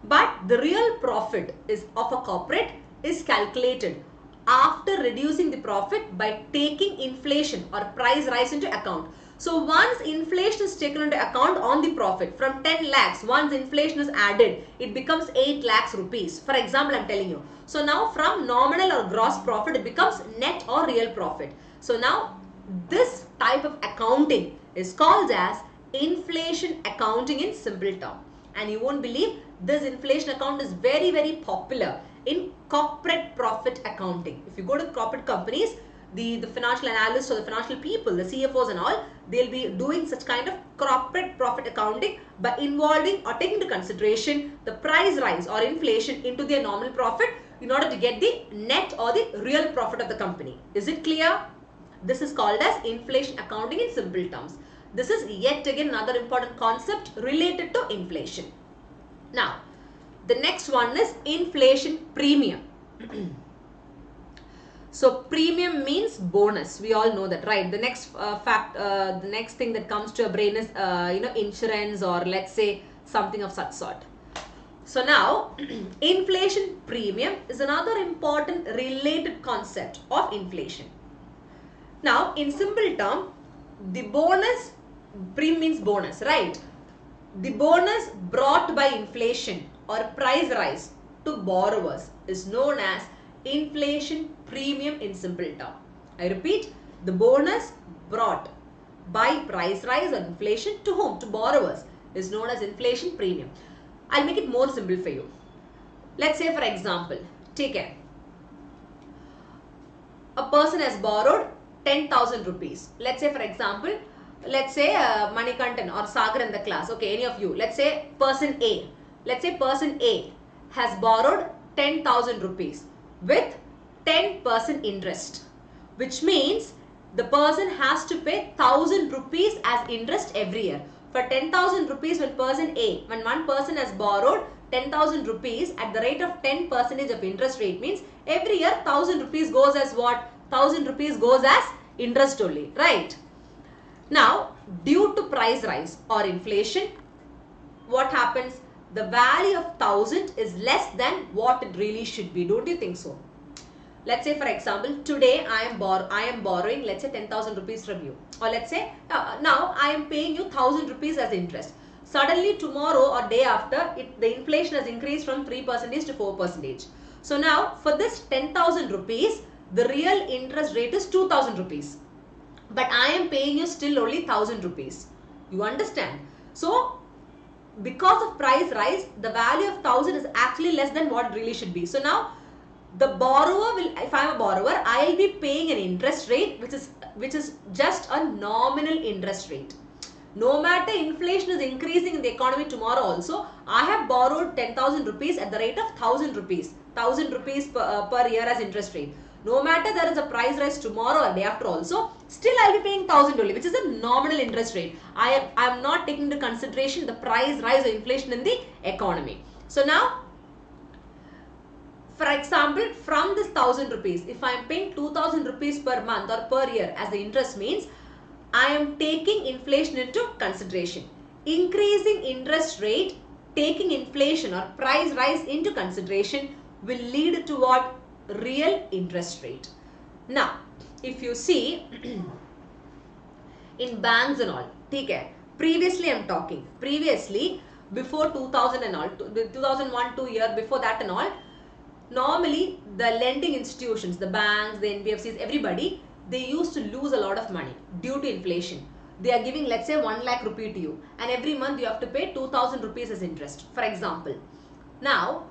But the real profit is of a corporate is calculated after reducing the profit by taking inflation or price rise into account. So once inflation is taken into account on the profit from 10 lakhs, once inflation is added, it becomes 8 lakhs rupees. For example, I am telling you. So now from nominal or gross profit, it becomes net or real profit. So now this type of accounting is called as inflation accounting in simple term. And you won't believe this inflation account is very, very popular in corporate profit accounting. If you go to corporate companies, the financial analysts or the financial people, the CFOs and all, they'll be doing such kind of corporate profit accounting by involving or taking into consideration the price rise or inflation into their normal profit in order to get the net or the real profit of the company. Is it clear? This is called as inflation accounting in simple terms. This is yet again another important concept related to inflation. Now, the next one is inflation premium. So premium means bonus. We all know that, right? The next the next thing that comes to our brain is insurance or let's say something of such sort. So now inflation premium is another important related concept of inflation. Now in simple term, the bonus, premium means bonus, right? The bonus brought by inflation or price rise to borrowers is known as inflation premium in simple term. I repeat, the bonus brought by price rise or inflation to whom? To borrowers is known as inflation premium. I'll make it more simple for you. Let's say for example, take care. A person has borrowed 10,000 rupees. Let's say for example, let's say Manikantan or Sagar in the class. Okay, any of you. Let's say person A. Let's say person A has borrowed 10,000 rupees with 10% interest, which means the person has to pay 1,000 rupees as interest every year. For 10,000 rupees when one person has borrowed 10,000 rupees at the rate of 10% of interest rate, means every year 1,000 rupees goes as what? 1,000 rupees goes as interest only, right? Now, due to price rise or inflation, what happens? The value of 1,000 is less than what it really should be. Don't you think so? Let's say for example, today I am borrowing, let's say 10,000 rupees from you. Or let's say now I am paying you 1,000 rupees as interest. Suddenly tomorrow or day after, the inflation has increased from 3% to 4%. So now for this 10,000 rupees, the real interest rate is 2,000 rupees. But I am paying you still only 1,000 rupees. You understand? So because of price rise, the value of 1000 is actually less than what it really should be. So now the borrower will, if I am a borrower, I will be paying an interest rate which is just a nominal interest rate. No matter inflation is increasing in the economy tomorrow also, I have borrowed 10,000 rupees at the rate of 1000 rupees. 1000 rupees per year as interest rate. No matter there is a price rise tomorrow or day after also, still I will be paying 1000 only, which is a nominal interest rate. I am not taking into consideration the price rise or inflation in the economy. So now, for example, from this 1000 rupees, if I am paying 2000 rupees per month or per year as the interest means, I am taking inflation into consideration. Increasing interest rate, taking inflation or price rise into consideration will lead to what? Real interest rate. Now, if you see in banks and all, okay, previously I am talking, previously before 2000 and all, 2001, 2 year before that and all, normally the lending institutions, the banks, the NBFCs, everybody, they used to lose a lot of money due to inflation. They are giving, let's say, 1 lakh rupee to you, and every month you have to pay 2000 rupees as interest, for example. Now,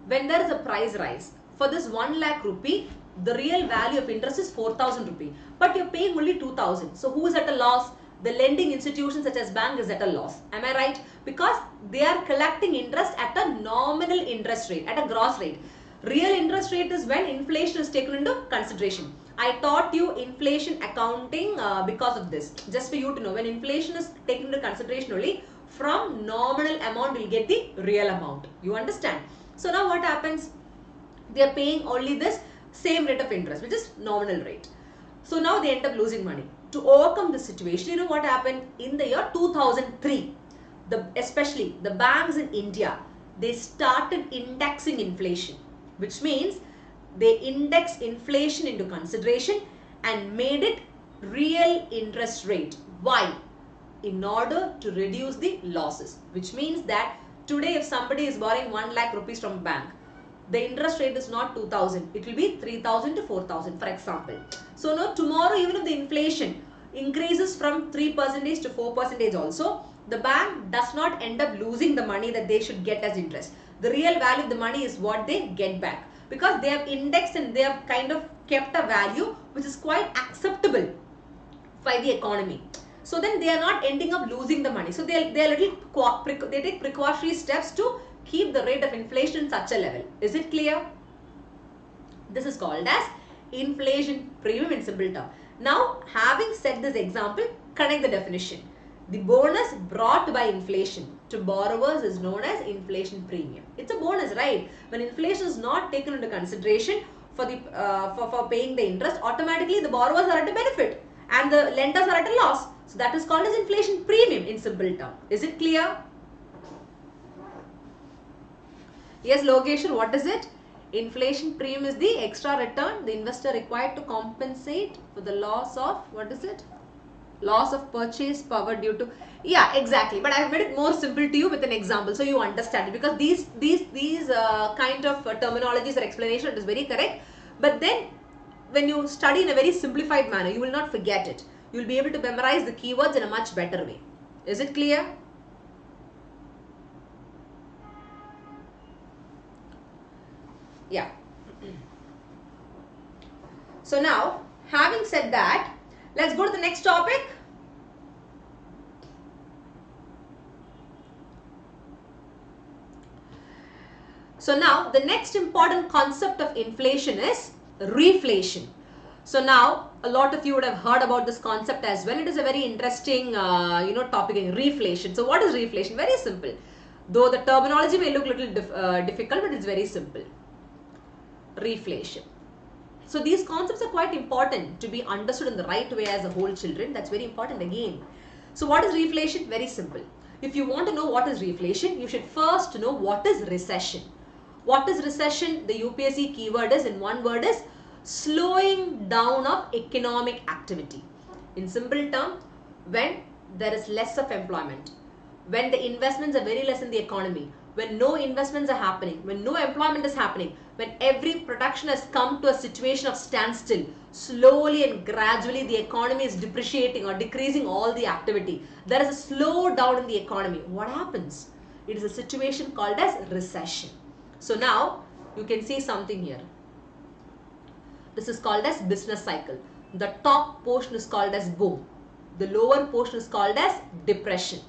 when there is a price rise, for this 1 lakh rupee, the real value of interest is 4000 rupee, but you're paying only 2000. So who is at a loss? The lending institution such as bank is at a loss. Am I right? Because they are collecting interest at a nominal interest rate, at a gross rate. Real interest rate is when inflation is taken into consideration. I taught you inflation accounting because of this. Just for you to know, when inflation is taken into consideration only, from nominal amount you will get the real amount. You understand? So now what happens? They are paying only this same rate of interest, which is nominal rate. So now they end up losing money. To overcome this situation, you know what happened? In the year 2003, especially the banks in India, they started indexing inflation, which means they index inflation into consideration and made it real interest rate. Why? In order to reduce the losses, which means that today if somebody is borrowing 1 lakh rupees from a bank, the interest rate is not 2000, it will be 3000 to 4000, for example. So now tomorrow, even if the inflation increases from 3% to 4% also, the bank does not end up losing the money that they should get as interest. The real value of the money is what they get back, because they have indexed and they have kind of kept a value which is quite acceptable by the economy. So then they are not ending up losing the money. So they take precautionary steps to keep the rate of inflation in such a level. Is it clear? This is called as inflation premium in simple term. Now, having said this example, connect the definition. The bonus brought by inflation to borrowers is known as inflation premium. It's a bonus, right? When inflation is not taken into consideration for paying the interest, automatically the borrowers are at a benefit and the lenders are at a loss. So that is called as inflation premium in simple term. Is it clear? Yes, Location, what is it? Inflation premium is the extra return the investor required to compensate for the loss of, what is it? Loss of purchase power due to, yeah, exactly. But I have made it more simple to you with an example so you understand it, because these kind of terminologies or explanation, it is very correct. But then when you study in a very simplified manner, you will not forget it. You will be able to memorize the keywords in a much better way. Is it clear? Yeah. So now, having said that, let's go to the next topic. So now, the next important concept of inflation is reflation. So now, a lot of you would have heard about this concept as well. It is a very interesting, topic, reflation. So what is reflation? Very simple. Though the terminology may look a little difficult, but it's very simple. Reflation. So these concepts are quite important to be understood in the right way as a whole, children. That's very important again. So what is reflation? Very simple. If you want to know what is reflation, you should first know what is recession. What is recession? The UPSC keyword is, in one word, is slowing down of economic activity. In simple term, when there is less of employment, when the investments are very less in the economy, when no investments are happening, when no employment is happening, when every production has come to a situation of standstill, slowly and gradually the economy is depreciating or decreasing all the activity. There is a slowdown in the economy. What happens? It is a situation called as recession. So now you can see something here. This is called as business cycle. The top portion is called as boom. The lower portion is called as depression.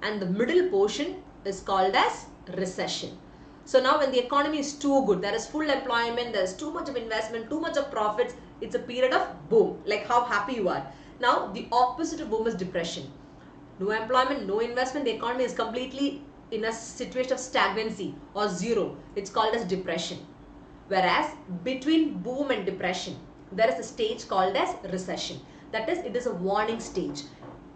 And the middle portion is called as recession. So now when the economy is too good, there is full employment, there is too much of investment, too much of profits, it's a period of boom, like how happy you are. Now the opposite of boom is depression. No employment, no investment, the economy is completely in a situation of stagnancy or zero. It's called as depression. Whereas between boom and depression, there is a stage called as recession. That is, it is a warning stage,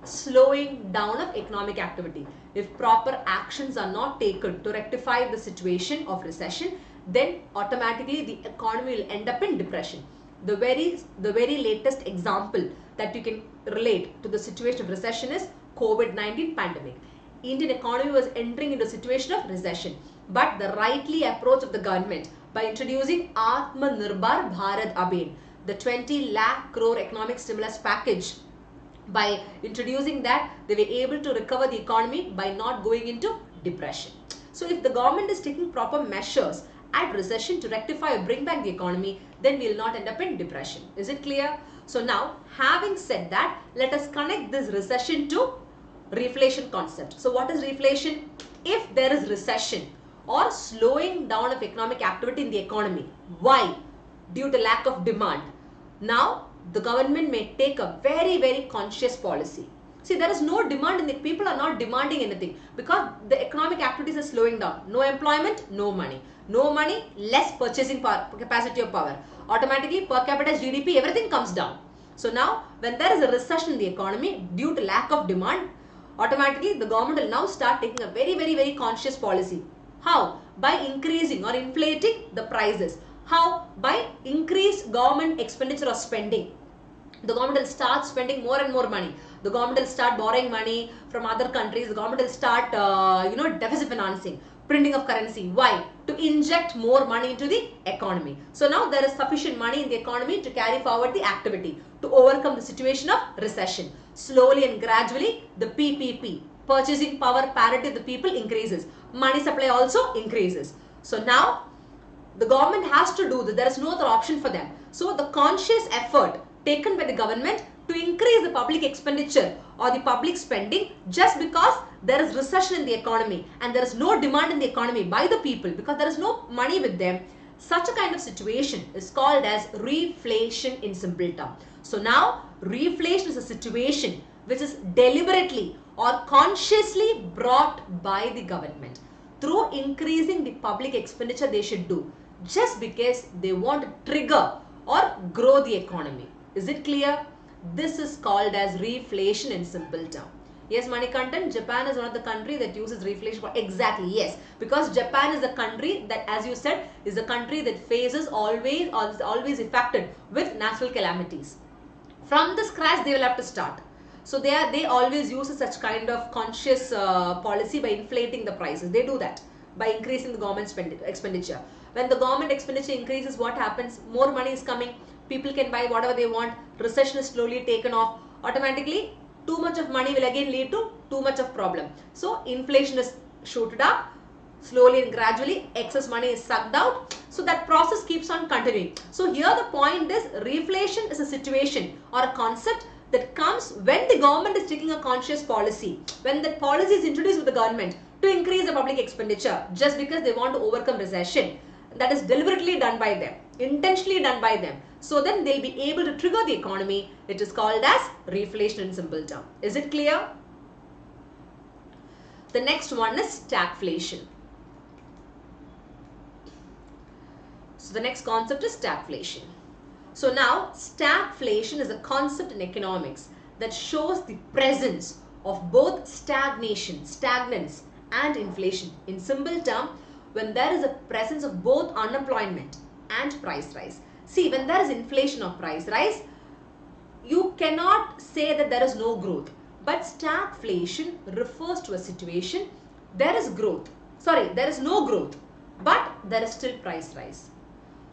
slowing down of economic activity. If proper actions are not taken to rectify the situation of recession, then automatically the economy will end up in depression. The very latest example that you can relate to the situation of recession is COVID-19 pandemic. Indian economy was entering into a situation of recession, but the rightly approach of the government by introducing Atmanirbhar Bharat Abhiyan, the 20 lakh crore economic stimulus package, by introducing that, they were able to recover the economy by not going into depression. So if the government is taking proper measures at recession to rectify or bring back the economy, then we will not end up in depression. Is it clear? So now, having said that, let us connect this recession to reflation concept. So what is reflation? If there is recession or slowing down of economic activity in the economy, why? Due to lack of demand. Now, the government may take a very conscious policy. See, there is no demand, and the people are not demanding anything because the economic activities are slowing down. No employment, no money. No money, less purchasing power, capacity of power. Automatically, per capita GDP, everything comes down. So now, when there is a recession in the economy due to lack of demand, automatically the government will now start taking a very conscious policy. How? By increasing or inflating the prices. How? By increased government expenditure or spending. The government will start spending more and more money. The government will start borrowing money from other countries. The government will start, deficit financing, printing of currency. Why? To inject more money into the economy. So now there is sufficient money in the economy to carry forward the activity, to overcome the situation of recession. Slowly and gradually, the PPP, purchasing power parity of the people, increases. Money supply also increases. So now, the government has to do this. There is no other option for them. So the conscious effort taken by the government to increase the public expenditure or the public spending just because there is recession in the economy and there is no demand in the economy by the people because there is no money with them. Such a kind of situation is called as reflation in simple term. So now, reflation is a situation which is deliberately or consciously brought by the government through increasing the public expenditure they should do just because they want to trigger or grow the economy. Is it clear? This is called as reflation in simple term. Yes, Manikantan, Japan is one of the country that uses reflation. Exactly, yes. Because Japan is a country that, as you said, is a country that faces always or is always affected with natural calamities. From the scratch, they will have to start. So they always use such kind of conscious policy by inflating the prices. They do that by increasing the government expenditure. When the government expenditure increases, what happens? More money is coming. People can buy whatever they want. Recession is slowly taken off. Automatically, too much of money will again lead to too much of problem. So inflation is shooted up. Slowly and gradually, excess money is sucked out. So that process keeps on continuing. So here the point is, reflation is a situation or a concept that comes when the government is taking a conscious policy. When that policy is introduced with the government to increase the public expenditure just because they want to overcome recession. That is deliberately done by them, intentionally done by them. So then they'll be able to trigger the economy. It is called as reflation in simple term. Is it clear? The next one is stagflation. So the next concept is stagflation. So now, stagflation is a concept in economics that shows the presence of both stagnance and inflation. In simple term, when there is a presence of both unemployment and price rise. See, when there is inflation or price rise, you cannot say that there is no growth. But stagflation refers to a situation there is growth. Sorry, there is no growth, but there is still price rise.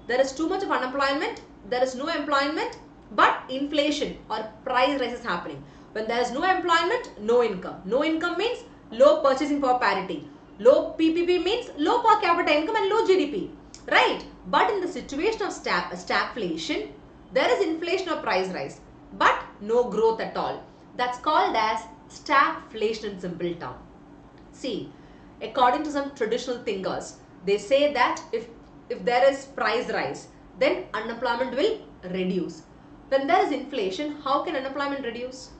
There is too much of unemployment, there is no employment, but inflation or price rise is happening. When there is no employment, no income. No income means low purchasing power parity. Low PPP means low per capita income and low GDP, right? But in the situation of stagflation, there is inflation or price rise, but no growth at all. That's called as stagflation in simple term. See, according to some traditional thinkers, they say that if there is price rise, then unemployment will reduce. When there is inflation, how can unemployment reduce?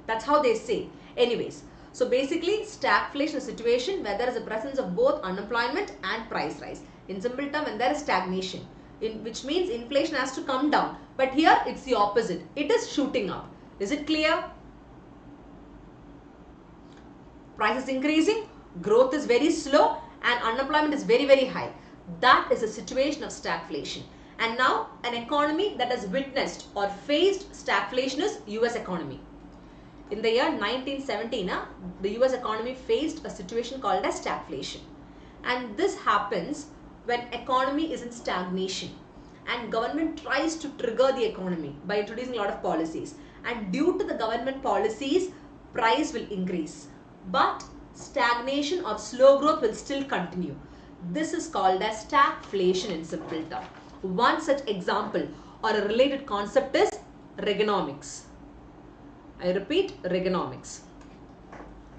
That's how they say. Anyways, so basically stagflation is a situation where there is a presence of both unemployment and price rise. In simple term, when there is stagnation, which means inflation has to come down. But here it's the opposite. It is shooting up. Is it clear? Price is increasing, growth is very slow, and unemployment is very, very high. That is a situation of stagflation. And now an economy that has witnessed or faced stagflation is US economy. In the year 1970, the US economy faced a situation called as stagflation. And this happens when economy is in stagnation and government tries to trigger the economy by introducing a lot of policies. And due to the government policies, price will increase. But stagnation or slow growth will still continue. This is called as stagflation in simple term. One such example or a related concept is Reaganomics. I repeat, Reaganomics.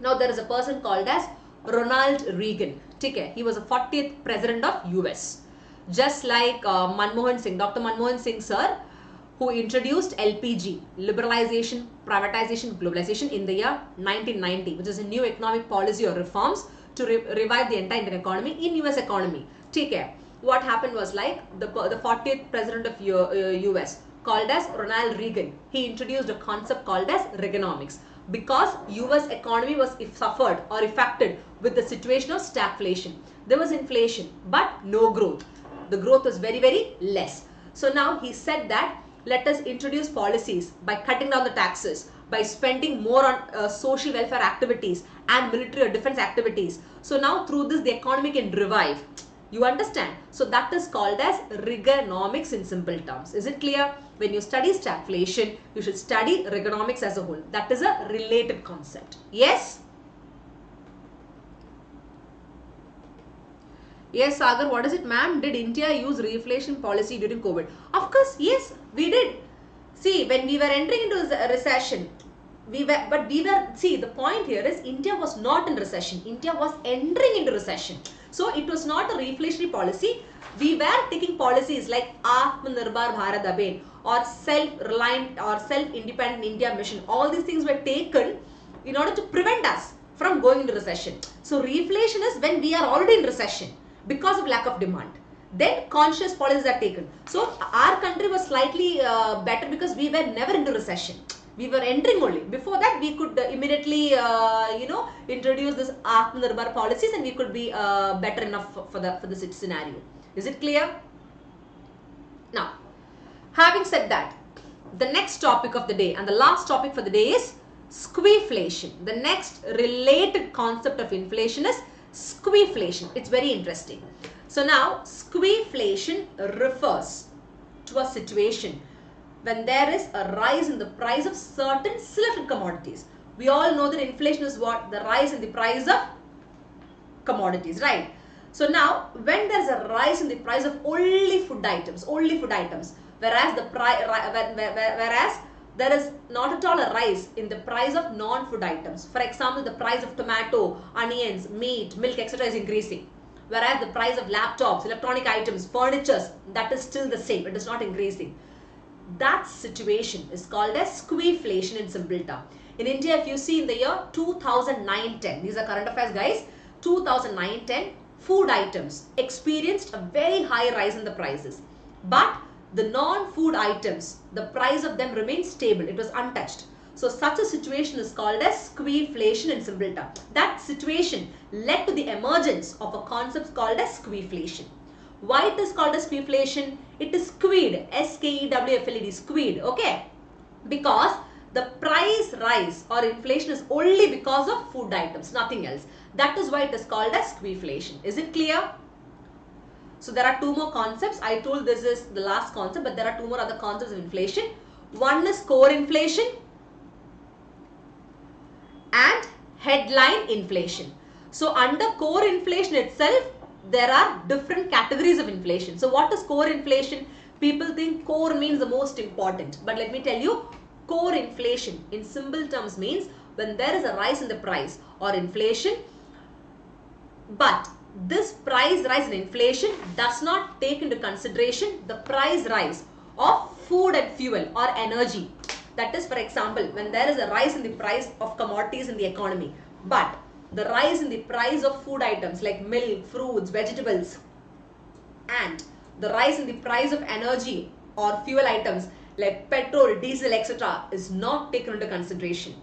Now there is a person called as Ronald Reagan. He was the 40th president of US. Just like Manmohan Singh, Dr. Manmohan Singh sir, who introduced LPG, liberalization, privatization, globalization in the year 1990, which is a new economic policy or reforms to revive the entire Indian economy in US economy. What happened was like the 40th president of US called as Ronald Reagan. He introduced a concept called as Reaganomics because US economy was suffered or affected with the situation of stagflation. There was inflation but no growth. The growth was very, very less. So now he said that let us introduce policies by cutting down the taxes, by spending more on social welfare activities and military or defense activities. So now through this the economy can revive. You understand? So that is called as Reaganomics in simple terms. Is it clear? When you study stagflation, you should study Reaganomics as a whole. That is a related concept. Yes? Yes, Sagar, what is it, ma'am? Did India use reflation policy during COVID? Of course, yes, we did. See, when we were entering into a recession, see, the point here is India was not in recession. India was entering into recession. So it was not a reflationary policy. We were taking policies like Atmanirbhar Bharat Abhiyan or self-reliant or self-independent India mission. All these things were taken in order to prevent us from going into recession. So reflation is when we are already in recession because of lack of demand. Then conscious policies are taken. So our country was slightly better because we were never into recession. We were entering only. Before that, we could immediately, introduce this Atmanirbhar policies and we could be better enough for the scenario. Is it clear? Now, having said that, the next topic of the day and the last topic for the day is squeeflation. The next related concept of inflation is squeeflation. It's very interesting. So now, squeeflation refers to a situation when there is a rise in the price of certain selected commodities. We all know that inflation is what? The rise in the price of commodities, right? So now, when there is a rise in the price of only food items, whereas there is not at all a rise in the price of non-food items. For example, the price of tomato, onions, meat, milk, etc. is increasing. Whereas the price of laptops, electronic items, furniture, that is still the same. It is not increasing. That situation is called as squeeflation in simple term. In India, if you see in the year 2009-10, these are current affairs guys, 2009-10, food items experienced a very high rise in the prices. But the non-food items, the price of them remained stable. It was untouched. So such a situation is called as squeeflation in simple term. That situation led to the emergence of a concept called as squeeflation. Why it is called as squeeflation? It is squeed, S-K-E-W-F-L-E-D, squeed, okay? Because the price rise or inflation is only because of food items, nothing else. That is why it is called as squeeflation. Is it clear? So there are two more concepts. I told this is the last concept, but there are two more other concepts of inflation. One is core inflation and headline inflation. So under core inflation itself, there are different categories of inflation. So what is core inflation? People think core means the most important, but let me tell you, core inflation in simple terms means when there is a rise in the price or inflation, but this price rise in inflation does not take into consideration the price rise of food and fuel or energy. That is, for example, when there is a rise in the price of commodities in the economy, but the rise in the price of food items like milk, fruits, vegetables, and the rise in the price of energy or fuel items like petrol, diesel, etc. is not taken into consideration.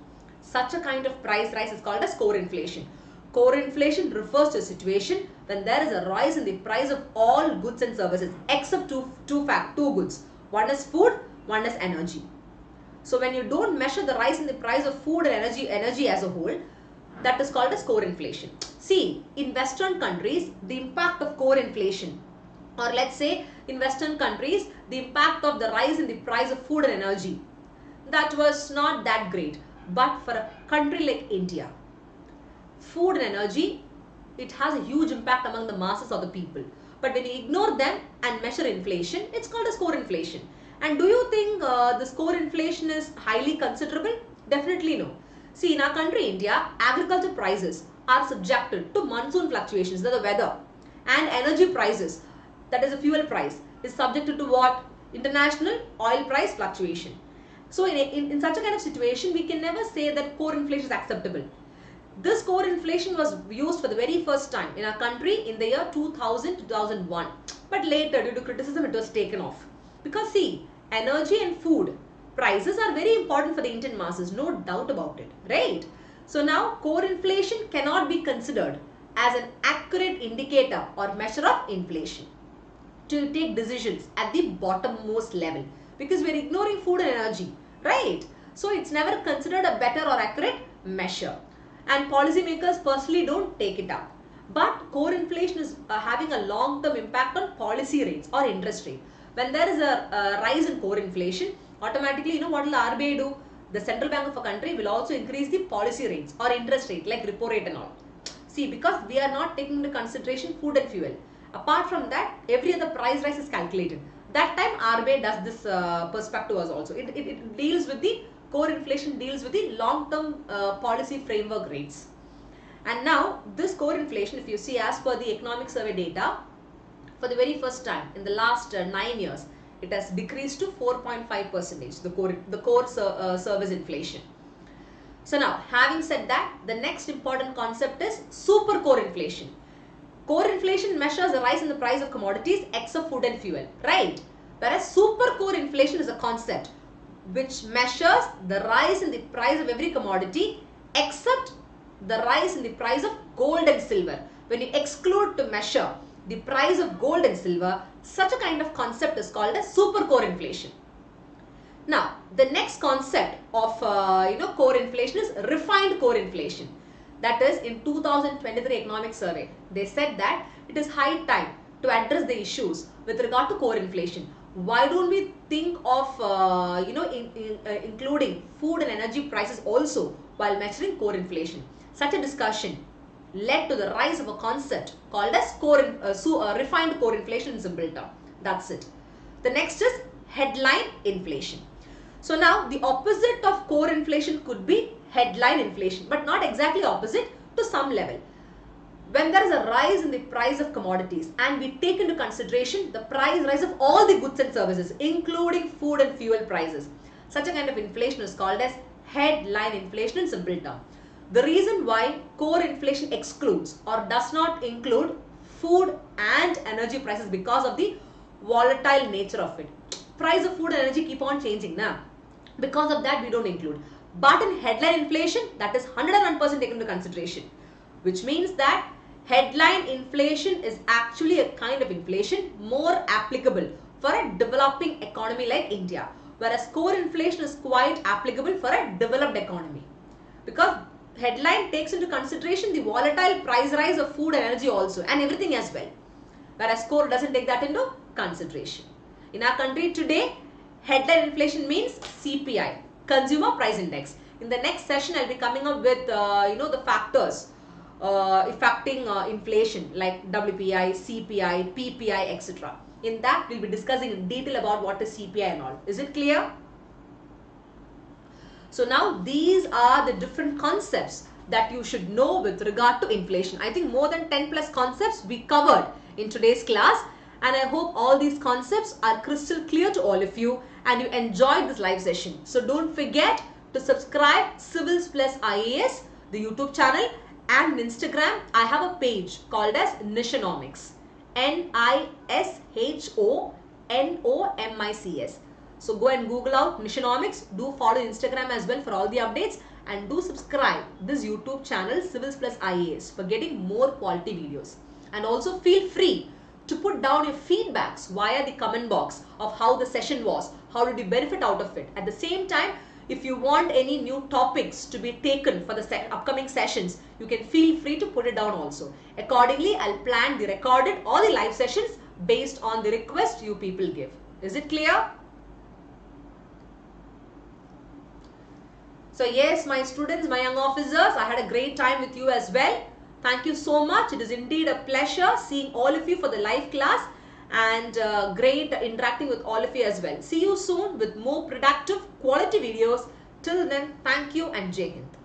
Such a kind of price rise is called as core inflation. Core inflation refers to a situation when there is a rise in the price of all goods and services except two goods. One is food, one is energy. So when you don't measure the rise in the price of food and energy as a whole, that is called as core inflation. See, in Western countries, the impact of core inflation, or let's say in Western countries, the impact of the rise in the price of food and energy, that was not that great. But for a country like India, food and energy, it has a huge impact among the masses of the people. But when you ignore them and measure inflation, it's called as core inflation. And do you think this core inflation is highly considerable? Definitely no. See, in our country, India, agriculture prices are subjected to monsoon fluctuations, the weather, and energy prices, that is the fuel price, is subjected to what? International oil price fluctuation. So in such a kind of situation, we can never say that core inflation is acceptable. This core inflation was used for the very first time in our country in the year 2000-2001. But later, due to criticism, it was taken off. Because see, energy and food prices are very important for the Indian masses, no doubt about it, right? So now, core inflation cannot be considered as an accurate indicator or measure of inflation to take decisions at the bottommost level, because we are ignoring food and energy, right? So it's never considered a better or accurate measure, and policymakers personally don't take it up. But core inflation is having a long-term impact on policy rates or interest rate. When there is a rise in core inflation, automatically, what will the RBI do? The central bank of a country will also increase the policy rates or interest rate like repo rate and all. See, because we are not taking into consideration food and fuel. Apart from that, every other price rise is calculated. That time RBI does this perspective also. It deals with the core inflation, deals with the long-term policy framework rates. And now this core inflation, if you see as per the economic survey data, for the very first time in the last 9 years, it has decreased to 4.5%, the core service inflation. So now, having said that, the next important concept is super core inflation. Core inflation measures the rise in the price of commodities except food and fuel, right? Whereas super core inflation is a concept which measures the rise in the price of every commodity except the rise in the price of gold and silver. When you exclude to measure the price of gold and silver, such a kind of concept is called as super core inflation. Now, the next concept of core inflation is refined core inflation. That is, in 2023 economic survey, they said that it is high time to address the issues with regard to core inflation. Why don't we think of including food and energy prices also while measuring core inflation? Such a discussion led to the rise of a concept called as refined core inflation in simple term. That's it. The next is headline inflation. So now the opposite of core inflation could be headline inflation, but not exactly opposite, to some level. When there is a rise in the price of commodities and we take into consideration the price rise of all the goods and services, including food and fuel prices, such a kind of inflation is called as headline inflation in simple term. The reason why core inflation excludes or does not include food and energy prices because of the volatile nature of it. Price of food and energy keep on changing now. Because of that, we don't include. But in headline inflation, that is 101% taken into consideration, which means that headline inflation is actually a kind of inflation more applicable for a developing economy like India. whereas core inflation is quite applicable for a developed economy, because headline takes into consideration the volatile price rise of food and energy also, and everything as well, whereas core doesn't take that into consideration. In our country today, headline inflation means CPI, Consumer Price Index. In the next session, I'll be coming up with the factors affecting inflation like WPI, CPI, PPI, etc. In that, we'll be discussing in detail about what is CPI and all. Is it clear? So now these are the different concepts that you should know with regard to inflation. I think more than 10 plus concepts we covered in today's class, and I hope all these concepts are crystal clear to all of you and you enjoyed this live session. So don't forget to subscribe Civils Plus IAS, the YouTube channel, and on Instagram I have a page called as Nishanomics, NISHONOMICS. So go and Google out Nishanomics. Do follow Instagram as well for all the updates, and do subscribe this YouTube channel Civils Plus IAS for getting more quality videos. And also feel free to put down your feedbacks via the comment box of how the session was, how did you benefit out of it. At the same time, if you want any new topics to be taken for the upcoming sessions, you can feel free to put it down also. Accordingly, I'll plan the recorded or the live sessions based on the request you people give. Is it clear? So yes, my students, my young officers, I had a great time with you as well. Thank you so much. It is indeed a pleasure seeing all of you for the live class, and great interacting with all of you as well. See you soon with more productive quality videos. Till then, thank you and Jai Hind.